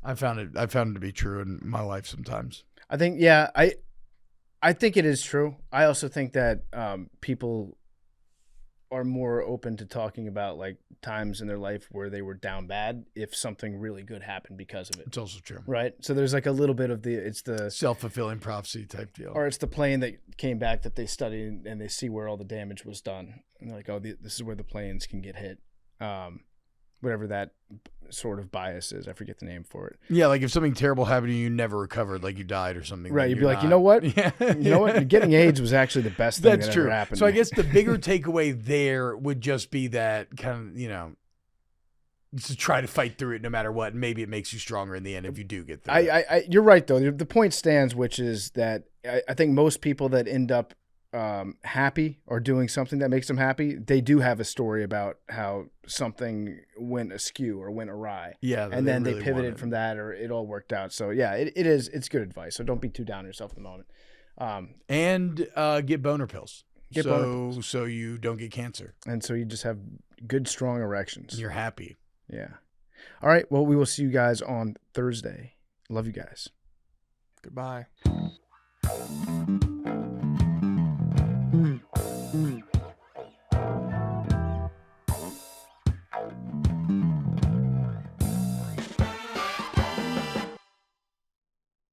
B: I found it to be true in my life sometimes.
A: I think, I think it is true. I also think that people are more open to talking about like times in their life where they were down bad if something really good happened because of it.
B: It's also true.
A: Right? So there's like a little bit of it's the
B: self-fulfilling prophecy type deal.
A: Or it's the plane that came back that they studied and they see where all the damage was done. And they're like, oh, this is where the planes can get hit. Whatever that sort of bias is. I forget the name for it.
B: Yeah, like if something terrible happened to you, you never recovered, like you died or something.
A: Right, you'd be like, you know what?
B: Yeah.
A: You know what? Getting AIDS was actually the best thing that ever happened.
B: So I guess the bigger takeaway there would just be that kind of, to try to fight through it no matter what. And maybe it makes you stronger in the end if you do get through it.
A: You're right, though. The point stands, which is that I think most people that end up happy or doing something that makes them happy, they do have a story about how something went askew or went awry.
B: Yeah.
A: And then they pivoted from that, or it all worked out. So yeah, it's good advice. So don't be too down on yourself at the moment.
B: And get boner pills.
A: Boner pills.
B: So you don't get cancer.
A: And so you just have good, strong erections.
B: And you're happy.
A: Yeah. All right. Well, we will see you guys on Thursday. Love you guys.
C: Goodbye.